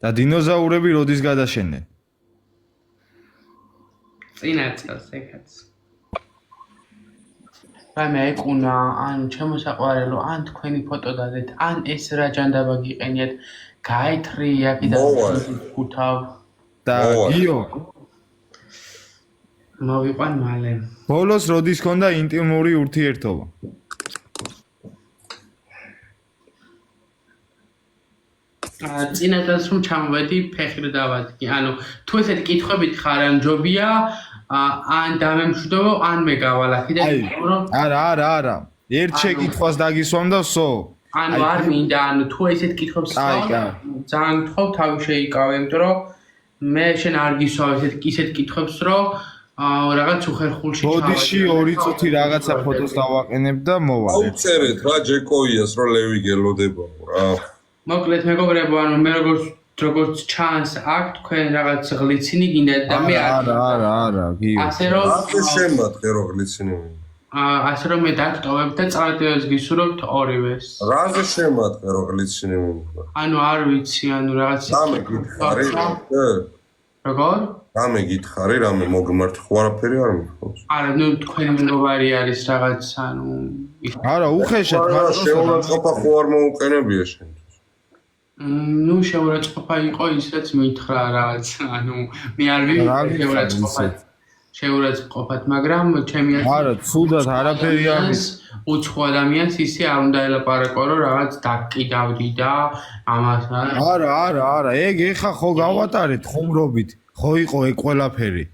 და დინოზაურები როდის გადაშენენ? წინა წელს ეგაც. რაიმე ეკუნა, ან ჩემოსაყვარელო, ან თქვენი ფოტო დადეთ, ან ეს რა ჯანდაბა გიყენიათ, გაითრი აქედან გუთავ. და გიო მოვიყვან მალე. ბოლოს როდის ქონდა ინტიმური ურთიერთობა? წინა წელს რომ ჩამოვედი ფეხი რა დავადგი. ანუ თუ ესეთი კითხვებით ხარ ან ჯობია ან დამემშვიდობო ან მე გავალ აქედან რომ არა ერთ შეკითხვას დაგისვამ და ვსო ანუ არ მინდა ანუ თუ ესეთ კითხვებს ძალიან გთხოვ თავი შეიკავე იმიტომ რომ მე შენ არ გისვავ ესეთ კითხვებს რომ რაღაც უხერხულში ჩავარდი. ბოდიში 2 წუთი რაღაცა ფოტოს დავაყენებ და მოვალ. აუწერეთ რა ჯეკოიას რომ ლევი გელოდება რა. მოკლედ მეგობრებო, ანუ მე როგორც ჩანს აქ თქვენ რაღაც ღლიცინი გინდათ და მე არა, გიო. ასე შემატყე რომ ღლიცინი მინდა. ასე რომ მე დაგტოვებ და წარდგენას გისურვებთ ორივეს. რაზე შემატყე რომ ღლიცინი მინდა? ანუ არ ვიცი, ანუ რაღაც რამე გითხარი? როგორ? რამე გითხარი, რამე მოგმართ ხო არაფერი არ მიხობს. არა, ნუ თქვენი მეგობარი არის რაღაც, ანუ არა, უხეშად შეურაცხყოფა ხო არ მოუყენებია შენ. ნუ შეურაცხყოფა იყო ის რაც მითხრა რაღაც, ანუ მე არ ვიმეორე შეურაცხყოფა. შეურაცხყოფათ, მაგრამ ჩემი არა, ცუდად არაფერი არ მის. უცხო ადამიანს ისე არ უნდა ელაპარაკო, რომ რაღაც დაკიდავდი და ამას არა, ეგ ეხა ხო გავატარეთ ხუმრობით. ხო იყო ეგ ყველაფერი.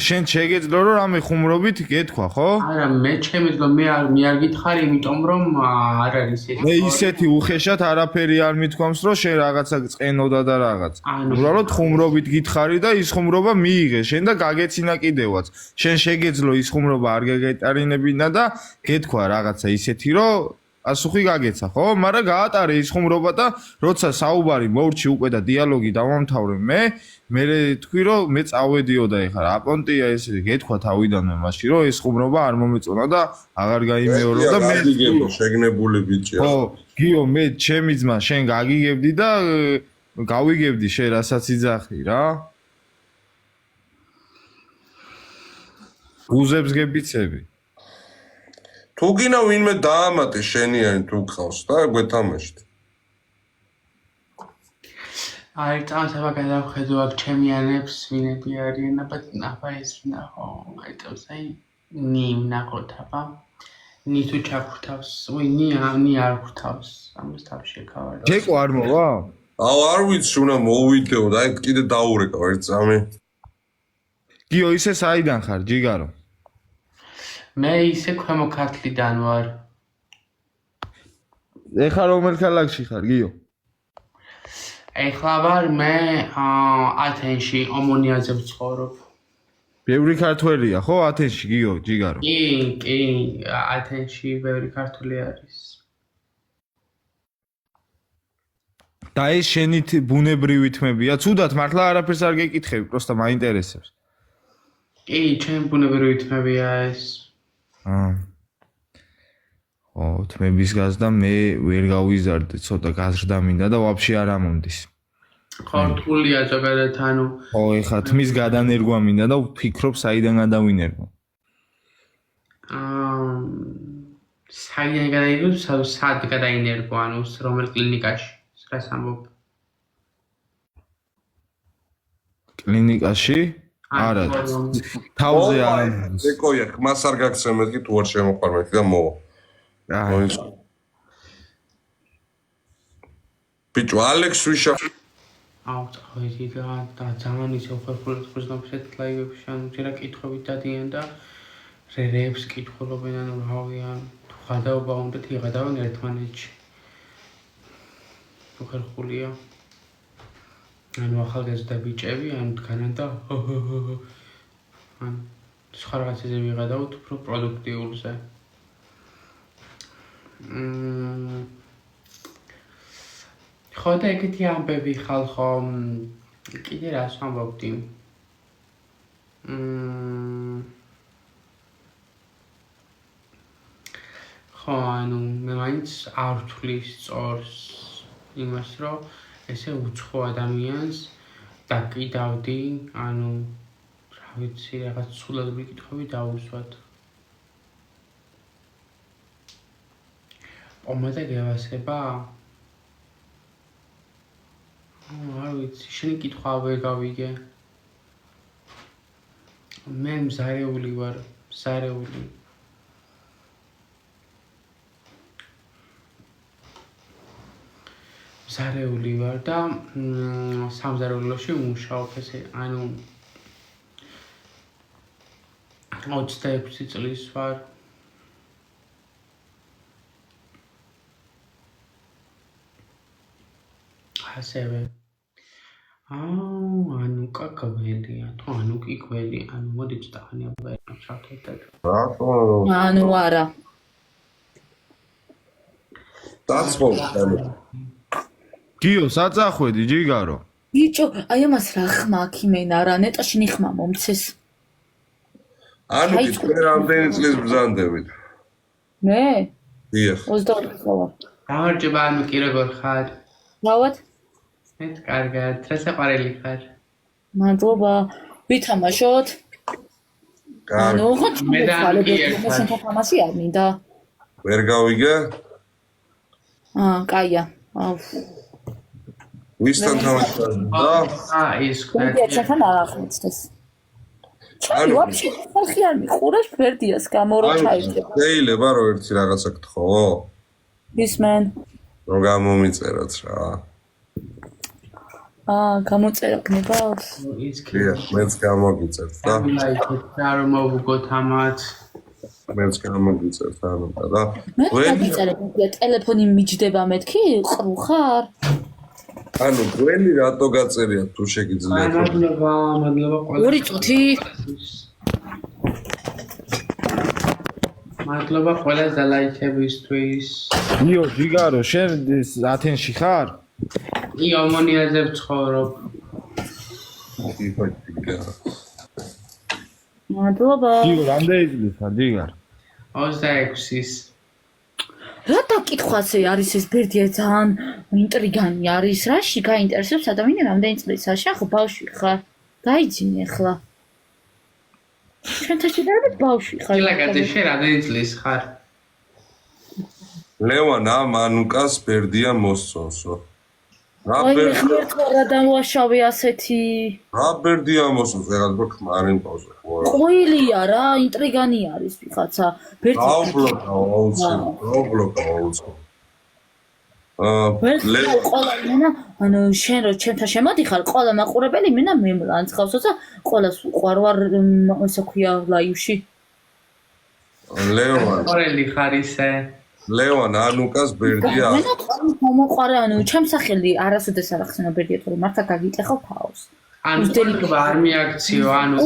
შენ შეგეძლო რომ რამე ხუმრობით გეთქვა, ხო? არა, მე ჩემეძლო მე არ გითხარი, იმიტომ რომ არ არის ეს. მე ისეთი უხეშად არაფერი არ მithქვამს, რომ შენ რაღაცა წენოდა და რაღაც. უბრალოდ ხუმრობით გითხარი და ის ხუმრობა მიიღე შენ და გაგეცინა კიდევაც. შენ შეგეძლო ის ხუმრობა არ გაგეტარინებინა და გეთქვა რაღაცა ისეთი, რომ ასუხი გაგეცა, ხო? მაგრამ გაატარე ის ხუმრობა და როცა საუბარი მოვრჩი უკვე და დიალოგი დავამთავრე მე თქვი რომ მე წავედიოდა ეხლა აპონტია ეს გეთქვა თავიდანვე მაშინ რომ ეს ხუმრობა არ მომეწონა და აღარ გაიმეორო და მე შეგნებული ბიჭია. ხო, გიო მე ჩემი ძმა შენ გაგიგებდი და გავიგებდი შენ რასაც იძახი რა. გუზებს გებიცები. თუ გინდა ვინმე დაამატე შენიანი თუ გყავს და გვეთამაშით. აი, წამსება გადავხედო აქ ჩემიანებს, ვინები არიან, აბა ეს ნახო, აი, ნიმ ნახოთ, აბა. ნი თუ ჩაგვრთავს, ნი არ გვრთავს, ამას თავში ეკავარ. ჯეკო არ მოვა? აუ არ ვიცი, უნდა მოვიდეო და აი კიდე დაურეკავ ერთ წამი. გიო ისე საიდან ხარ, ჯიგარო? მე ისე ქვემო ქართლიდან ვარ. ეხლა რომელ ქალაქში ხარ, გიო? ეხლა ვარ მე ათენში, ომონიაზე ვცხოვრობ. ბევრი ქართველია, ხო, ათენში, გიო, ჯიგარო? კი, ათენში ბევრი ქართველი არის. და ეს შენით ბუნებრივი თმებია, ცუდად მართლა არაფერს არ გეკითხები, პროსტა მაინტერესებს. კი, ჩემ ბუნებრივი თმებია ეს. ო, თმების გაზდა მე ვერ გავიზარდე, ცოტა გაზრდა მინდა და ვაფშე არ ამონდის. ხო, რთულია ზოგადად, ანუ. ხო, ეხლა თმის გადანერგვა მინდა და ვფიქრობ საიდან გადავინერგო. საიდან გადაინერგო, სად გადაინერგო, ანუ რომელ კლინიკაში, რას ამბობ? კლინიკაში? არა. თავზე არ. ეკოია, ხმას არ გაგცემეთ კი თუ არ შემოყარმეთ და მოვა. ბიჭო, ალექს ვიშა. აუ, წავედი და ძალიან ისე უხერხულებს ხუზნაფსეთ ლაივებში, ანუ ჯერა კითხვებით დადიან და რერებს კითხულობენ, ანუ რავი, თუ გადაობა უნდათ იღადავენ ერთმანეთში. უხერხულია. ანუ ახალგაზრდა ბიჭები, ანუ დგანან და ანუ სხვა რაღაცაზე ვიღადავთ უფრო პროდუქტიულზე. ხო და ეგეთი ამბები ხალხო, კიდე რას ვამბობდი? ხო, ანუ მე მაინც არ ვთვლი სწორს იმას, რომ ესე უცხო ადამიანს დაკიდავდი, ანუ რა ვიცი, რაღაც ცულებრივი კითხვები დავუსვათ. პომადა გევასება? არ ვიცი, შენი კითხვა ვერ გავიგე. მე მზარეული ვარ, მზარეული. მზარეული ვარ და სამზარეულოში ვმუშაობ ესე, ანუ 26 წლის ვარ. ასევე ანუ კაკველია, თუ ანუ კი გველი, ანუ მოდი წტახანი აბა ერთად. რატო? ანუ არა. დაცმობ. გიო, საწახვედი, ჯიგარო. ბიჭო, აი ამას რა ხმა აქ იმენა რა, ნეტაში ნიხმა მომცეს. ანუ თქვენ რამდენი წლის ბრძანდებით? მე? დიახ. 22 ხარ. გამარჯობა, ანუ კი როგორ ხარ? რავად? მე კარგად, რა საყვარელი ხარ? მადლობა. ვითამაშოთ? კარგი. ანუ ხო მე და კი ერთად. შენთან თამაში არ მინდა? ვერ გავიგე? კაია. ვისთან თამაშობ და ის მე ერთთან არ ახმეცდეს. ჩაი ვაფშე ხალხი არ მიყურებს ბერდიას გამო რომ ჩაიჭრება. შეიძლება რომ ერთი რაღაცა გთხოვ? ისმენ. რომ გამომიწეროთ რა. გამოწერა გნებავს? ის კი დიახ, მეც გამოგიწერთ და რა რომ მოვუგოთ ამათ. მეც გამოგიწერთ ანუ და მე დაგიწერებ ტელეფონი მიჯდება მეთქი ყრუ ხარ? ანუ გველი რატო გაწერიათ თუ შეგიძლიათ? მადლობა ყველა. 2 წუთი. მადლობა ყველა დალაიქებისთვის. იო ჯიგარო შენ ათენში ხარ? იო მონიაზე ვცხოვრობ. მადლობა. იო რამდენი წელი ხარ ჯიგარ? 26-ის. რა დაკითხვაზე არის ეს ბერდია ძალიან ინტრიგანი არის რაში გაინტერესებს ადამიანი რამდენი წლისა შენ ხო ბავშვი ხარ დაიძინე ახლა შენთან შედარებით ბავშვი ხარ გილაკაძე შენ რამდენი წლის ხარ? ლევან ამ ანუკას ბერდია მოსწონსო. რა აი ხმერტყარა დამვაშავე ასეთი რა ბერდია მოსწონს ეხლა რო ხმარინ პაუზა ხო? ყვილია რა ინტრიგანი არის ვიღაცა ბერდი აუბლოკა ყველა მენა ანუ შენ რო ჩემთან შემოდიხარ ყველა მაყურებელი მენა მემლანცხავსო და ყველას უყვარვარ ისე ქვია ლაივში ყორელი ხარ ისე ლევან ანუკას ბერდია მენა მომოყარე ანუ ჩემს სახელი არასოდეს არ ახსენა ბერდია თორე მართლა გაგიტეხავ თავს ანუ დელიკვა არ მიაქციო ანუ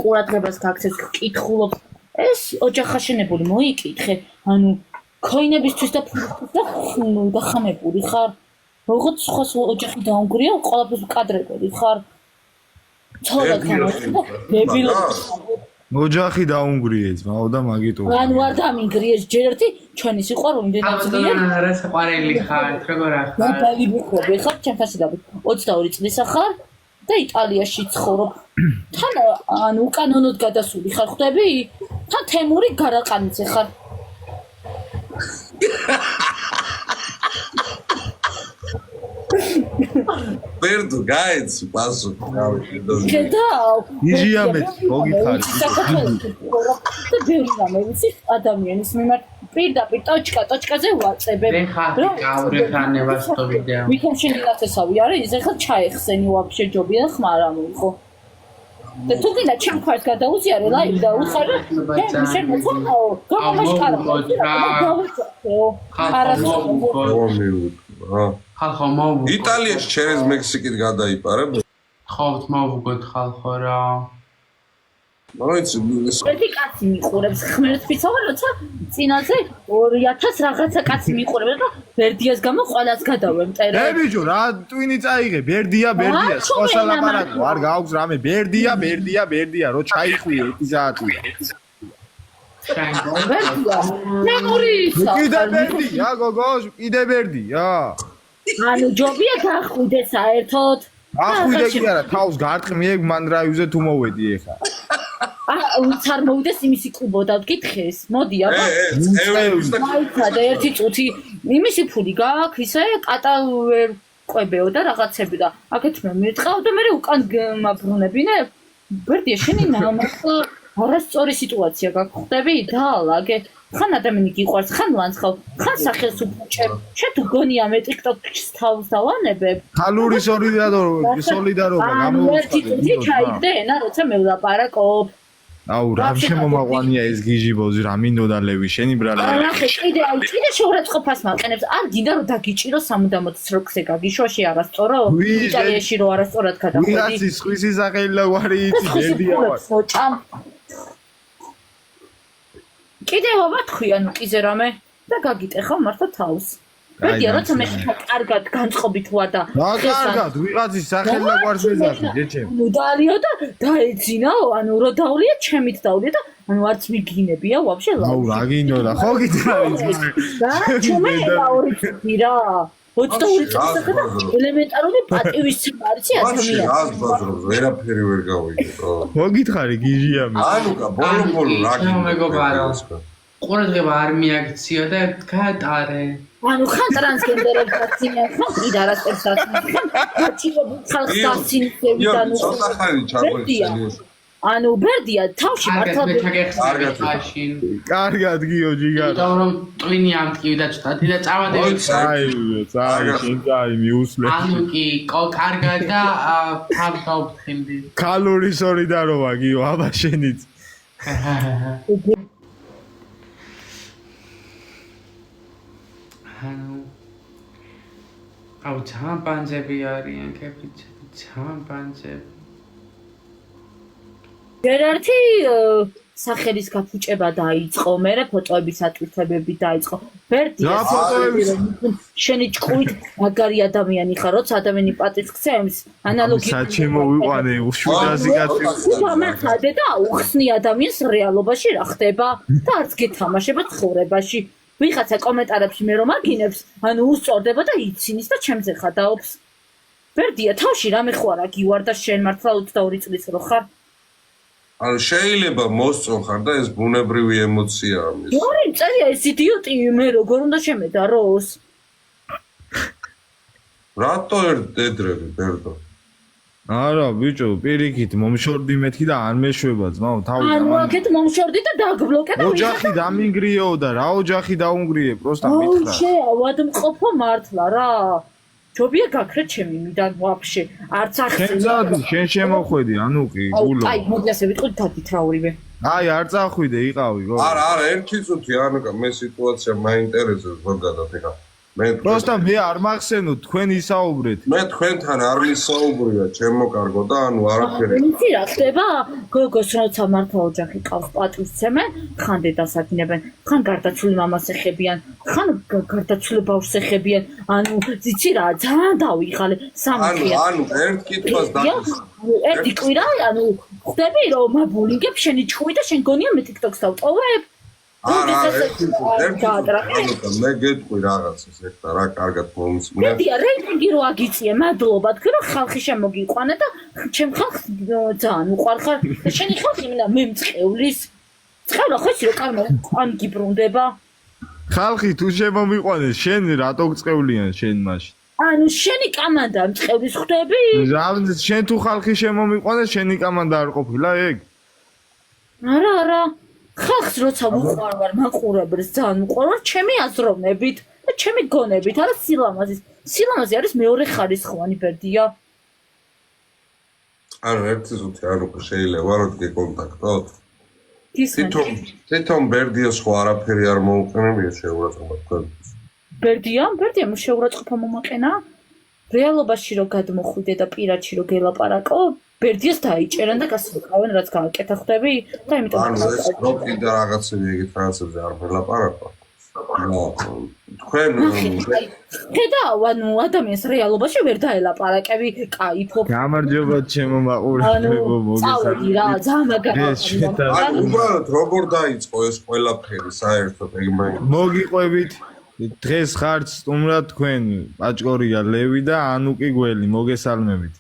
ყურადღებას გაქცევს კითხულობ ეს ოჯახაშენებული მოიკითხე ანუ ქოინებისთვის და დახამებული ხარ როგორც სხვა ოჯახი დაუნგრია ყველაფერს ვკადრებელი ხარ ცოდნა დებილობ ოჯახი დაუნგრიეს მაო და მაგიტო ან ვარ დამინგრიეს ჯერ ერთი ჩვენი სიყვარული დედამწია რა საყვარელი ხარ როგორ ახარ დაბალი მიყობე ხარ ჩემთან შედავით 22 წლისა ხარ და იტალიაში ცხოვრობ თან ანუ უკანონოდ გადასული ხარ ხვდები თან თემური გარაყანიძე ხარ ბერდო გაიც პასო შედავ იჟიამეთ მოგიხარ და ბევრი რამე ვიცი ადამიანის მიმართ პირდაპირ ტოჩკაზე ვაწებებ რა გავრეთანე ვასტო ვიდეო მიქემშენი ნაცესავი არის ეხლა ჩაეხსენი ვაფშე ჯობია ხმარა მოიხო და თუ გინდა ჩემ ქვას გადაუზიარო ლაივ და უხარ შენ მოხაო გამომაშკარა ხალხო მოვუგოთ იტალიაში ჩერეს მექსიკით გადაიპარებ ხავთ მოვუგოთ ხალხო რა მოიცი ერთი კაცი მიყურებს ხმერთ ვიცავ როცა წინაზე 2000 რაღაცა კაცი მიყურებს და ბერდიას გამო ყველას გადავემტერე ე ბიჭო რა ტვინი წაიღე ბერდია სხვა სალაპარაკო არ გაქვს რამე ბერდია რო ჩაიხვიე ეტიზაატია მემორისა კიდე ბერდია გოგოშ კიდე ბერდია ანუ ჯობია გახვიდე საერთოდ ახვიდე კი არა თავს გარტყმიე მან რაიუზე თუ მოვედი ეხა არ მოვიდეს იმისი კლუბო დავკითხეს მოდი აბა მაიცა და ერთი წუთი იმისი ფული გაქვს ისე კატა ვერ ყვებეო და რაღაცები და აქეთ მე მირწყავ და მე უკან მაბრუნებინე ბერდია შენი ნამახლა არასწორი სიტუაცია გაგვხდები დაალაგე ხან ადამიანი გიყვარს ხან ლანცხავ ხან სახელს უჭერ შენ თუ გონია მე TikTok-ში თავს დავანებებ ხალური სოლიდარობა გამოუცხადე ჩაიგდე ენა როცა მე ვლაპარაკობ აუ რა შემომაყვანია ეს გიჟიბოზი რა მინდოდა ლევი შენი ბრალა ახე კიდე შეურაცხყოფას მაყენებს არ გინდა რომ დაგიჭირო სამუდამოდ სროქსე გაგიშვაში არასწორო იტალიაში რო არასწორად გადახვედი ვიღაცის სხვისი სახელი ლაგვარი იცი ბერდია ვარ კიდევ ვათქვი ანუ კიზე რამე და გაგიტეხავ მართლა თავს ბერდია როცა მე კარგად განწყობით ვარ და კარგად ვიღაცის სახელი ლაგვარს ვეზახი ჯეჩემ ნუ დალიო და დაეძინაო ანუ რო დავლია ჩემით დავლია და ანუ არც მიგინებია ვაფშე აუ რა გინდოდა ხო გითხრა და ჩემე ორი წუთი რა 22 წუთი და ელემენტარული პატივისცემა არის ადამიანი რას ბაზრობს ვერაფერი ვერ გავიგო ხო გითხარი გიჟიამე ანუკა ბოლო რა მეგობარო ყურადღება არ მიაქციო და გაატარე ანუ ხან ტრანსგენდერებს გაცინიან, ხან პირარასებს გაცინიან, გაჭირებულ ხალხს გაცინებები და ნუ ცოტა ხანი ჩაგვეცინეს. ანუ ბერდია თავში მართლა კარგად გიო ჯიგარ. იმიტომ რომ ტვინი ამტკივი და ცოტათი და წავადებით. აი მიუსლე. ანუ კი კარგად და თავი გავფრთხილდი. კალორის სოლიდარობა გიო აბა შენიც. აუ ჩამპანზები არიან კეფიჩები ჩამპანზები. ერთი სახელის გაფუჭება დაიწყო, მერე ფოტოების ატვირთებები დაიწყო. ბერდია შენი ჭკუით მაგარი ადამიანი ხარ, როცა ადამიანი პატივს გცემს, ანალოგიურად საჩემო ვიყვანე უშუალო კაცი. გამახადე და უხსნი ადამიანს რეალობაში რა ხდება და არც გეთამაშება ცხოვრებაში. ვიღაცა კომენტარებში მე რომ აგინებს, ანუ უსწორდება და იცინის და ჩემზე ხადაობს. ბერდია თავში რამე ხო არა გივარ და შენ მართლა 22 წლის რო ხარ? ანუ შეიძლება მოსწონ ხარ და ეს ბუნებრივი ემოციაა მის. ორი წერია ეს იდიოტი მე როგორ უნდა შემედაროს? რატო ერთდრები ბერდო? არა ბიჭო, პირიქით მომშორდი მეთქი და არ მეშვება ძმაო, თავი. ანუ აქეთ მომშორდი და დაგბლოკე და ოჯახი დამინგრიეო და რა ოჯახი დაუნგრიე, პროსტა მითხრა. შეავად მყოფო მართლა რა. ჯობია გაქრე ჩემი მიდან ვაფშე. არც ახსენე. შენ ძადი, შენ შემოხვედი, ანუ კი გულო. აი, მოგიასე ვიტყვი თათით რა ორივე. აი, არ წახვიდე, იყავი, გო. არა, ერთი წუთი, ანუკა, მე სიტუაცია მაინტერესებს ზოგადად ეხა. მე პროსტა მე არ მახსენო თქვენ ისაუბრეთ. მე თქვენთან არ ვისაუბრია, ჩემო კარგო და ანუ არაფერი. იცი რა ხდება? გოგოს როცა მართლა ოჯახი ყავს პატივცემენ, ხან დედას აგინებენ, ხან გარდაცვლილი მამას ეხებიან, ხან გარდაცვლილი ბავშვს ეხებიან. ანუ იცი რა, ძალიან დავიღალე სამი. ანუ ერთ კითხვას დაგის. ერთი კვირა, ანუ ხდები რომ მაბულინგებ შენი ჭკუი და შენ გონია მე TikTok-ს დავტოვებ? არა, მე გეტყვი რაღაცას ეხლა რა კარგად მომისმენ. მედია რეიტინგი რო აგიწიე, მადლობა თქვენ რომ ხალხი შემოგიყვანა და ჩემ ხალხს ძალიან უყვარხარ და შენი ხალხი მე მწყევლის. წყევლა ხო იცი რომ კარმა ან გიბრუნდება. ხალხი თუ შემომიყვანეს, შენ რატო გწყევლიან შენ მაშინ? ანუ შენი კამანდა მწყევლის ხდები? შენ თუ ხალხი შემომიყვანეს, შენი კამანდა არ ყოფილა ეგ? არა. ხალხს როცა უყვარვარ, მაყურებელს ძალიან უყვარვარ ჩემი აზროვნებით და ჩემი გონებით, არა სილამაზის. სილამაზე არის მეორე ხარისხოვანი ბერდია. ანუ ერთი ზუთი ანუ შეიძლება რომ გეკონტაქტოთ. თვითონ ბერდიას ხო არაფერი არ მოუყენებია შეურაცხყოფა თქვენ. ბერდია შეურაცხყოფა მომაყენა? რეალობაში რო გადმოხვიდე და პირადში რო გელაპარაკო, ბერდიას დაიჭერენ და გასულიყავენ რაც გააკეთა ხდები და იმიტომ ანუ ეს როკი და რაღაცები ეგეთ რაღაცებზე არ ველაპარაკო. თქვენ ხედა ანუ ადამიანს რეალობაში ვერ დაელაპარაკები, კაიფობ. გამარჯობა ჩემო მაყურებლებო, მოგესალმებით. რა, ძალიან მაგარია. ანუ უბრალოდ როგორ დაიწყო ეს ყველაფერი საერთოდ ეგ მოგიყვებით დღეს ხართ სტუმრად თქვენ პაჭკორია ლევი და ანუკი გველი, მოგესალმებით.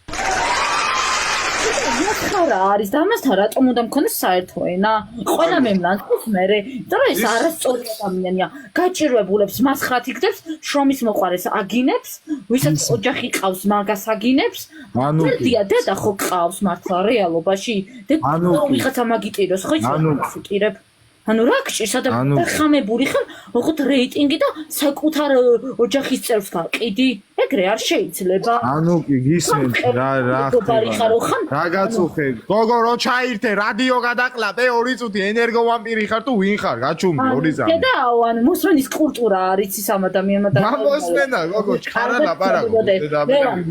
რა არის და ამასთან რატომ უნდა მქონდეს საერთო ენა? ყველა მემლანს მერე, იმიტომ რომ ეს არასწორი ადამიანია. გაჭირვებულებს მასხრათ იქნებს, შრომის მოყარეს აგინებს, ვისაც ოჯახი ყავს, მაგას აგინებს. ბერდია დედა ხო ყავს მართლა რეალობაში? ვიღაცა მაგიტიროს ხო ის უკირებ. ანუ რა გჭირს და ხამებული ხარ, ოღონდ რეიტინგი და საკუთარ ოჯახის წევრს გაყიდი. ეგრე არ შეიძლება. ანუ კი გისმენთ რა ხდება. რა გაწუხე? გოგო რო ჩაირთე, რადიო გადაყლაპე 2 წუთი ენერგოვამპირი ხარ თუ ვინ ხარ? გაჩუმი 2 წამი. და ანუ მოსმენის კულტურა არის ის ამ ადამიანმა და მოსმენა გოგო ჩხარა ლაპარაკო.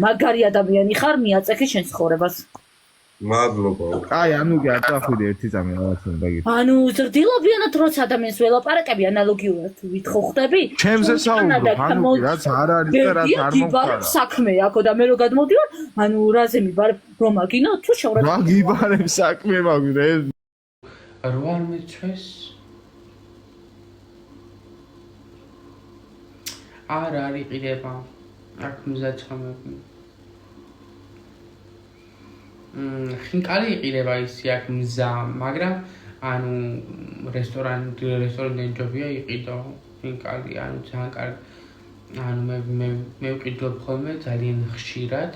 მაგარი ადამიანი ხარ, მიაწექი შენ ცხოვრებას. მადლობა. აი, ანუ კი არ წახვიდე 1 წამი რაღაცა დაგიწევ. ანუ ზრდილობიანად როცა ადამიანს ველაპარაკები ანალოგიურად ვითხოვ ხდები? ჩემზე საუბრო, ანუ რაც არ არის და რაც არ მომხარა. საქმე აქო და მე რო გადმოდივარ, ანუ რაზე მიბარებ რომ აგინო თუ შეურაცხყოფა. რა გიბარებ საქმე მაგვიდე? რო არ მეჩვეს? არ არიყიდება. აქ მზაჩამები. ხინკალი იყიდება ისი აქ მზა, მაგრამ ანუ რესტორანიდან ჯობია იყიდო ხინკალი, ანუ ძალიან კარგი. ანუ მე ვყიდულობ ხოლმე ძალიან ხშირად.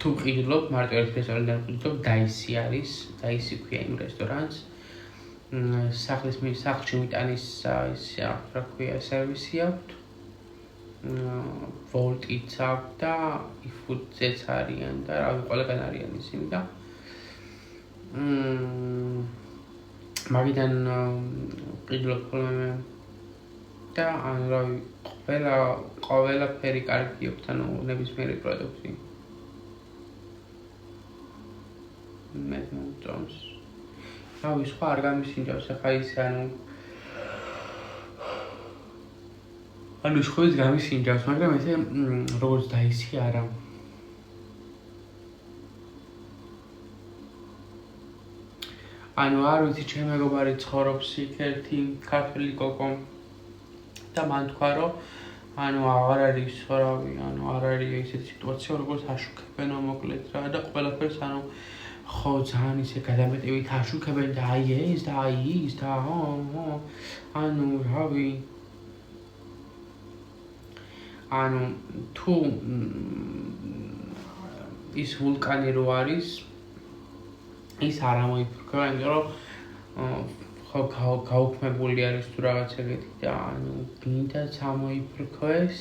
თუ ვყიდულობ მარტო ერთ რესტორანიდან ვყიდულობ, დაისი არის, დაისი ქვია იმ რესტორანს. სახლში მიტანის რა ქვია სერვისი აქვს. ვოლტიც აქვს და iFood-ზეც არიან და რავი ყველგან არიან ისინი და მაგიდან ვყიდულობ ხოლმე და ანუ რავი ყველაფერი კარგი აქვს ანუ ნებისმიერი პროდუქტი. მე მომწონს. რავი სხვა არ გამისინჯავს ახლა ის ანუ შეხოიც გამისინჯავს, მაგრამ ესე როგორც დაისი არა. ანუ არ ვიცი, ჩემი მეგობარი ცხოვრობს იქ ერთი ქართველი გოგო და მან თქვა, რომ ანუ აღარ არის რავი, ანუ არ არის ესეთი სიტუაცია, როგორც აშუქებენ მოკლედ რა და ყველაფერს ანუ ხო ძალიან ისე გადამეტებით აშუქებენ და აი ეს და აი ის და ანუ რავი ანუ თუ ის ვულკანი რო არის ის არ ამოიფრქვა, იმიტომ რომ ხო გაუქმებული არის თუ რაღაცა ეგეთი და ანუ გინდაც ამოიფრქვეს.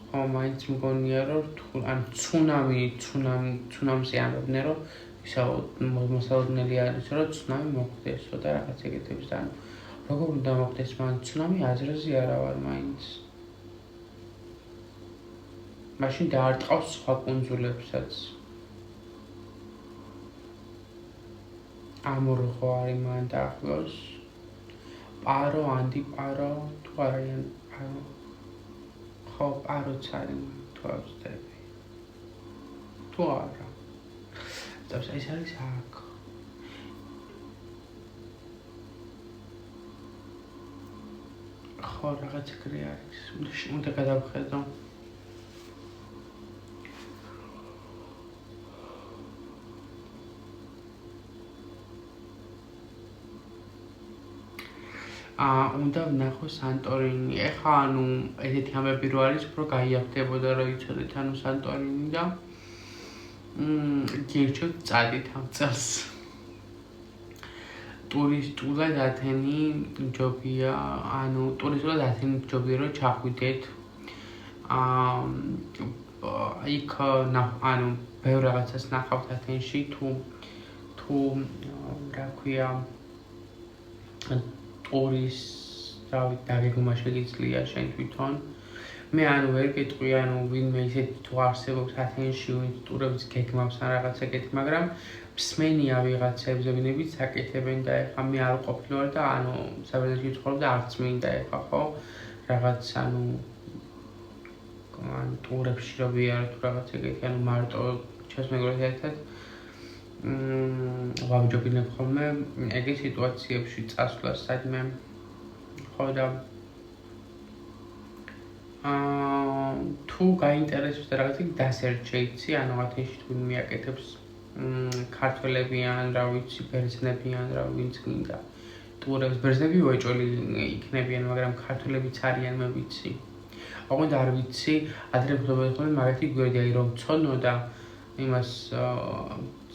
ხო მაინც მგონია რომ ან ცუნამზე ამბობდნენ რომ ისა მოსალოდნელი არის რომ ცუნამი მოხდესო და რაღაც ეგეთებს და ანუ როგორ უნდა მოხდეს მან ცუნამი აზრზე არა ვარ მაინც. მაშინ დაარტყავს სხვა კუნძულებსაც. ამორღო არის მან დაახლოს. პარო, ანტიპარო, თუ არიან პარო. ხო, პაროც არის თუ არ ვცდები. თუ არა. ეს არის აქ. ხო, რაღაც ეგრე არის. უნდა გადავხედო. უნდა ვნახო სანტორინი. ეხლა ანუ ესეთი ამბები რო არის, უფრო გაიაფთებოდა რომ იცოდეთ ანუ სანტორინი და გირჩევთ წადით ამ წელს. ტურისტულად ათენი ჯობია, ანუ ტურისტულად ათენი ჯობია რომ ჩახვიდეთ. იქ ანუ ბევრ რაღაცას ნახავთ ათენში თუ რა ქვია ტურის რავი დაგეგმა შეგიძლია შენ თვითონ. მე ანუ ვერ გეტყვი ანუ ვინმე ისეთი თუ არსებობს ათენში ვინც ტურებს გეგმავს ან რაღაც ეგეთი, მაგრამ მსმენია ვიღაცებზე ვინებიც აკეთებენ და ეხლა მე არ ყოფილი ვარ და ანუ საბერძნეთში ვცხოვრობ და არც მინდა ეხლა ხო რაღაც ანუ ტურებში რო ვიარო თუ რაღაც ეგეთი ანუ მარტო ჩემს მეგობრებთან ერთად ვამჯობინებ ხოლმე ეგეთ სიტუაციებში წასვლას სადმე ხო და თუ გაინტერესებს და რაღაცა დასერჩე იცი ანუ ათენში თუ მიაკეთებს ქართველები ან რა ვიცი ბერძნები ან რა ვინც გინდა ტურებს ბერძნები უეჭველი იქნებიან მაგრამ ქართველებიც არიან მე ვიცი ოღონდ არ ვიცი ადრე მგონია ხოლმე მაგათი გვერდი აი რომ ცოდნო და იმას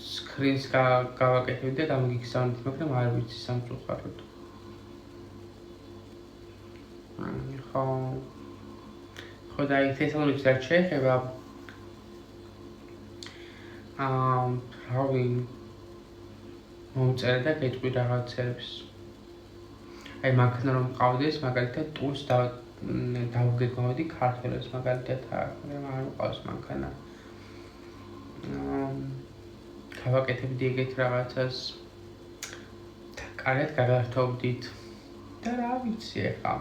სკრინს გავაკეთებდი და გამიგზავნით მაგრამ არ ვიცი სამწუხაროდ ხო და აი თესალონიკს რაც შეეხება რავი მომწერე და გეტყვი რაღაცებს აი მანქანა რომ მყავდეს მაგალითად ტურს დავგეგმავდი ქართველებს მაგალითად მაგრამ არ მყავს მანქანა გავაკეთებდი ეგეთ რაღაცას კარგად გაგართოვდით და რა ვიცი ახლა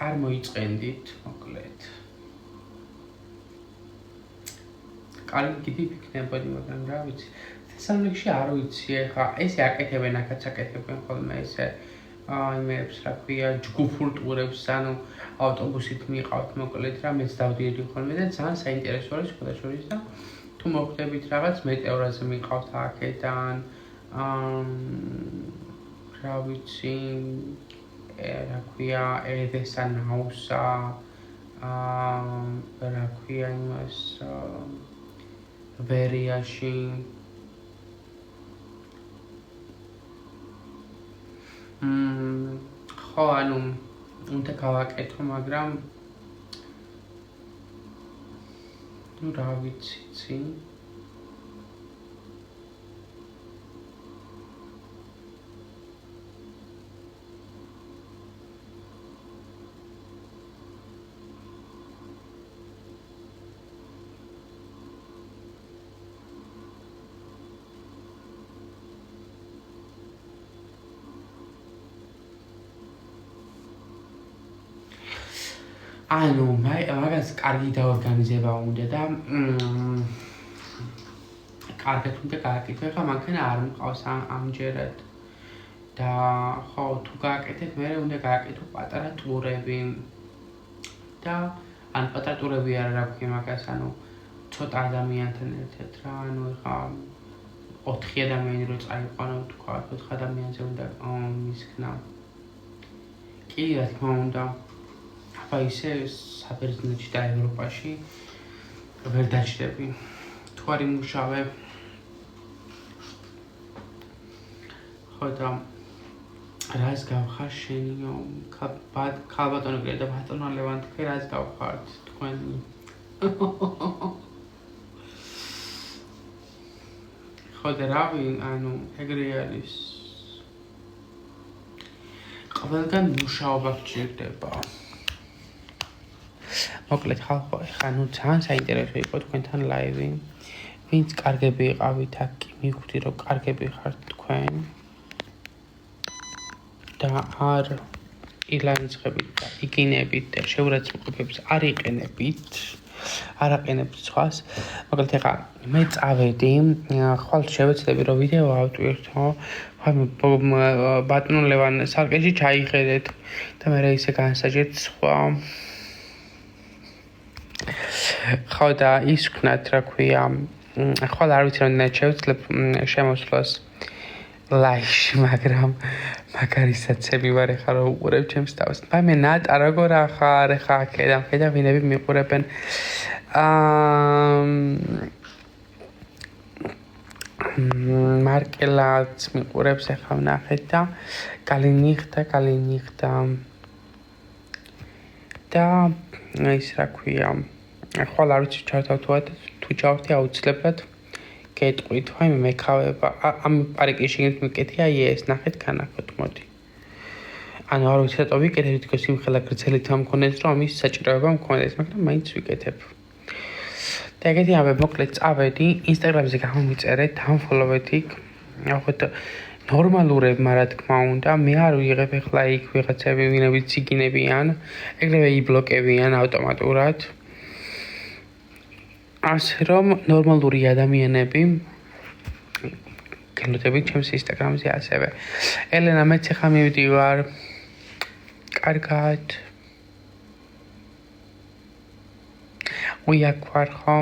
არ მოიწყენდით მოკლედ კარგი გიდი ვიქნებოდი, მაგრამ რა ვიცი. თესალონიკში არ ვიცი, ახლა ესე აკეთებენ, აქაც აკეთებენ ხოლმე ესე იმებს, რა ქვია, ჯგუფურ ტურებს, ანუ ავტობუსით მიყავთ მოკლედ რა, მეც დავდიოდი ხოლმე და ძალიან საინტერესო არის შესაძლოა და თუ მოხდებით რაღაც მეტეორაზე მიყავთ აქედან რა ვიცი, რა ქვია, ედესა ნაუსა, რა ქვია იმას ვერიაში. ხო, ანუ უნდა გავაკეთო, მაგრამ ну რა ვიცი. ანუ მაგას კარგი დაორგანიზება უნდა და კარგად უნდა გააკეთო. ეხლა მანქანა არ მყავს ამჯერად და ხო თუ გააკეთებ, მე უნდა გააკეთო პატარა ტურები და ან პატარა ტურები არა რა ქვია მაგას, ანუ ცოტა ადამიანთან ერთად რა, ანუ ეხლა 4 ადამიანი რო წაიყვანო, თქვა 4 ადამიანზე უნდა მისქნა. კი, რა თქმა უნდა. აბა ისე საბერძნეთში და ევროპაში ვერ დაჭდები. თუ არ იმუშავებ. ხო და რას გავხარ შენიო? ქალბატონო და ბატონო ლევანტი, რას გავხართ თქვენი? ხო და რავი, ანუ ეგრე არის. ყველგან მუშაობა გჭირდება. მოკლედ ხალხო, ეხლა ნუ ძალიან საინტერესო იყო თქვენთან ლაივი. ვინც კარგები იყავით აქ, კი მივხვდი რომ კარგები ხართ თქვენ. და არ ილანძღებით და იგინებით და შეურაცხმყოფებს არ იყენებით. არ აყენებთ სხვას. მოკლედ ეხლა მე წავედი, ხვალ შევეცდები რომ ვიდეო ავტვირთო. ბატონო ლევან სარკეში ჩაიხედეთ და მე ისე განსაჯეთ სხვა. ხო და ის ვქნათ რა ქვია, ხვალ არ ვიცი რამდენად შევძლებ შემოსვლას ლაივში, მაგრამ მაგარისაცები ვარ ეხლა რომ უყურებ ჩემს თავს. მე ნატა როგორ ახარ ეხლა აქედან ვინები მიყურებენ. მარკელაც მიყურებს ეხლა ვნახეთ და კალინიხდა და ის რა ქვია, ხვალ არ ვიცი ჩართავ თუ ჩავთი აუცილებლად გეტყვით, ვაიმე მეკავება, ამ პარიკის შიგნით მიკეთი, აი ეს ნახეთ განახოთ, მოდი. ანუ არ ვიცი რატო ვიკეთებ, თქოს იმხელა გრძელი თან მქონდეს, რომ ამის საჭიროება მქონდეს, მაგრამ მაინც ვიკეთებ. და ეგეთი ამბები, მოკლედ წავედი, ინსტაგრამზე გამომიწერეთ, დამფოლოვეთ იქ, ნახოთ ნორმალურებმა რა თქმა უნდა, მე არ ვიღებ ეხლა იქ ვიღაცები, ვინებიც იგინებიან, ეგრევე იბლოკებიან ავტომატურად. ასე რომ ნორმალური ადამიანები გელოდებით ჩემს ინსტაგრამზე ასევე. ელენა, მეც ახლა მივდივარ. კარგად. უიაქვარ ხო?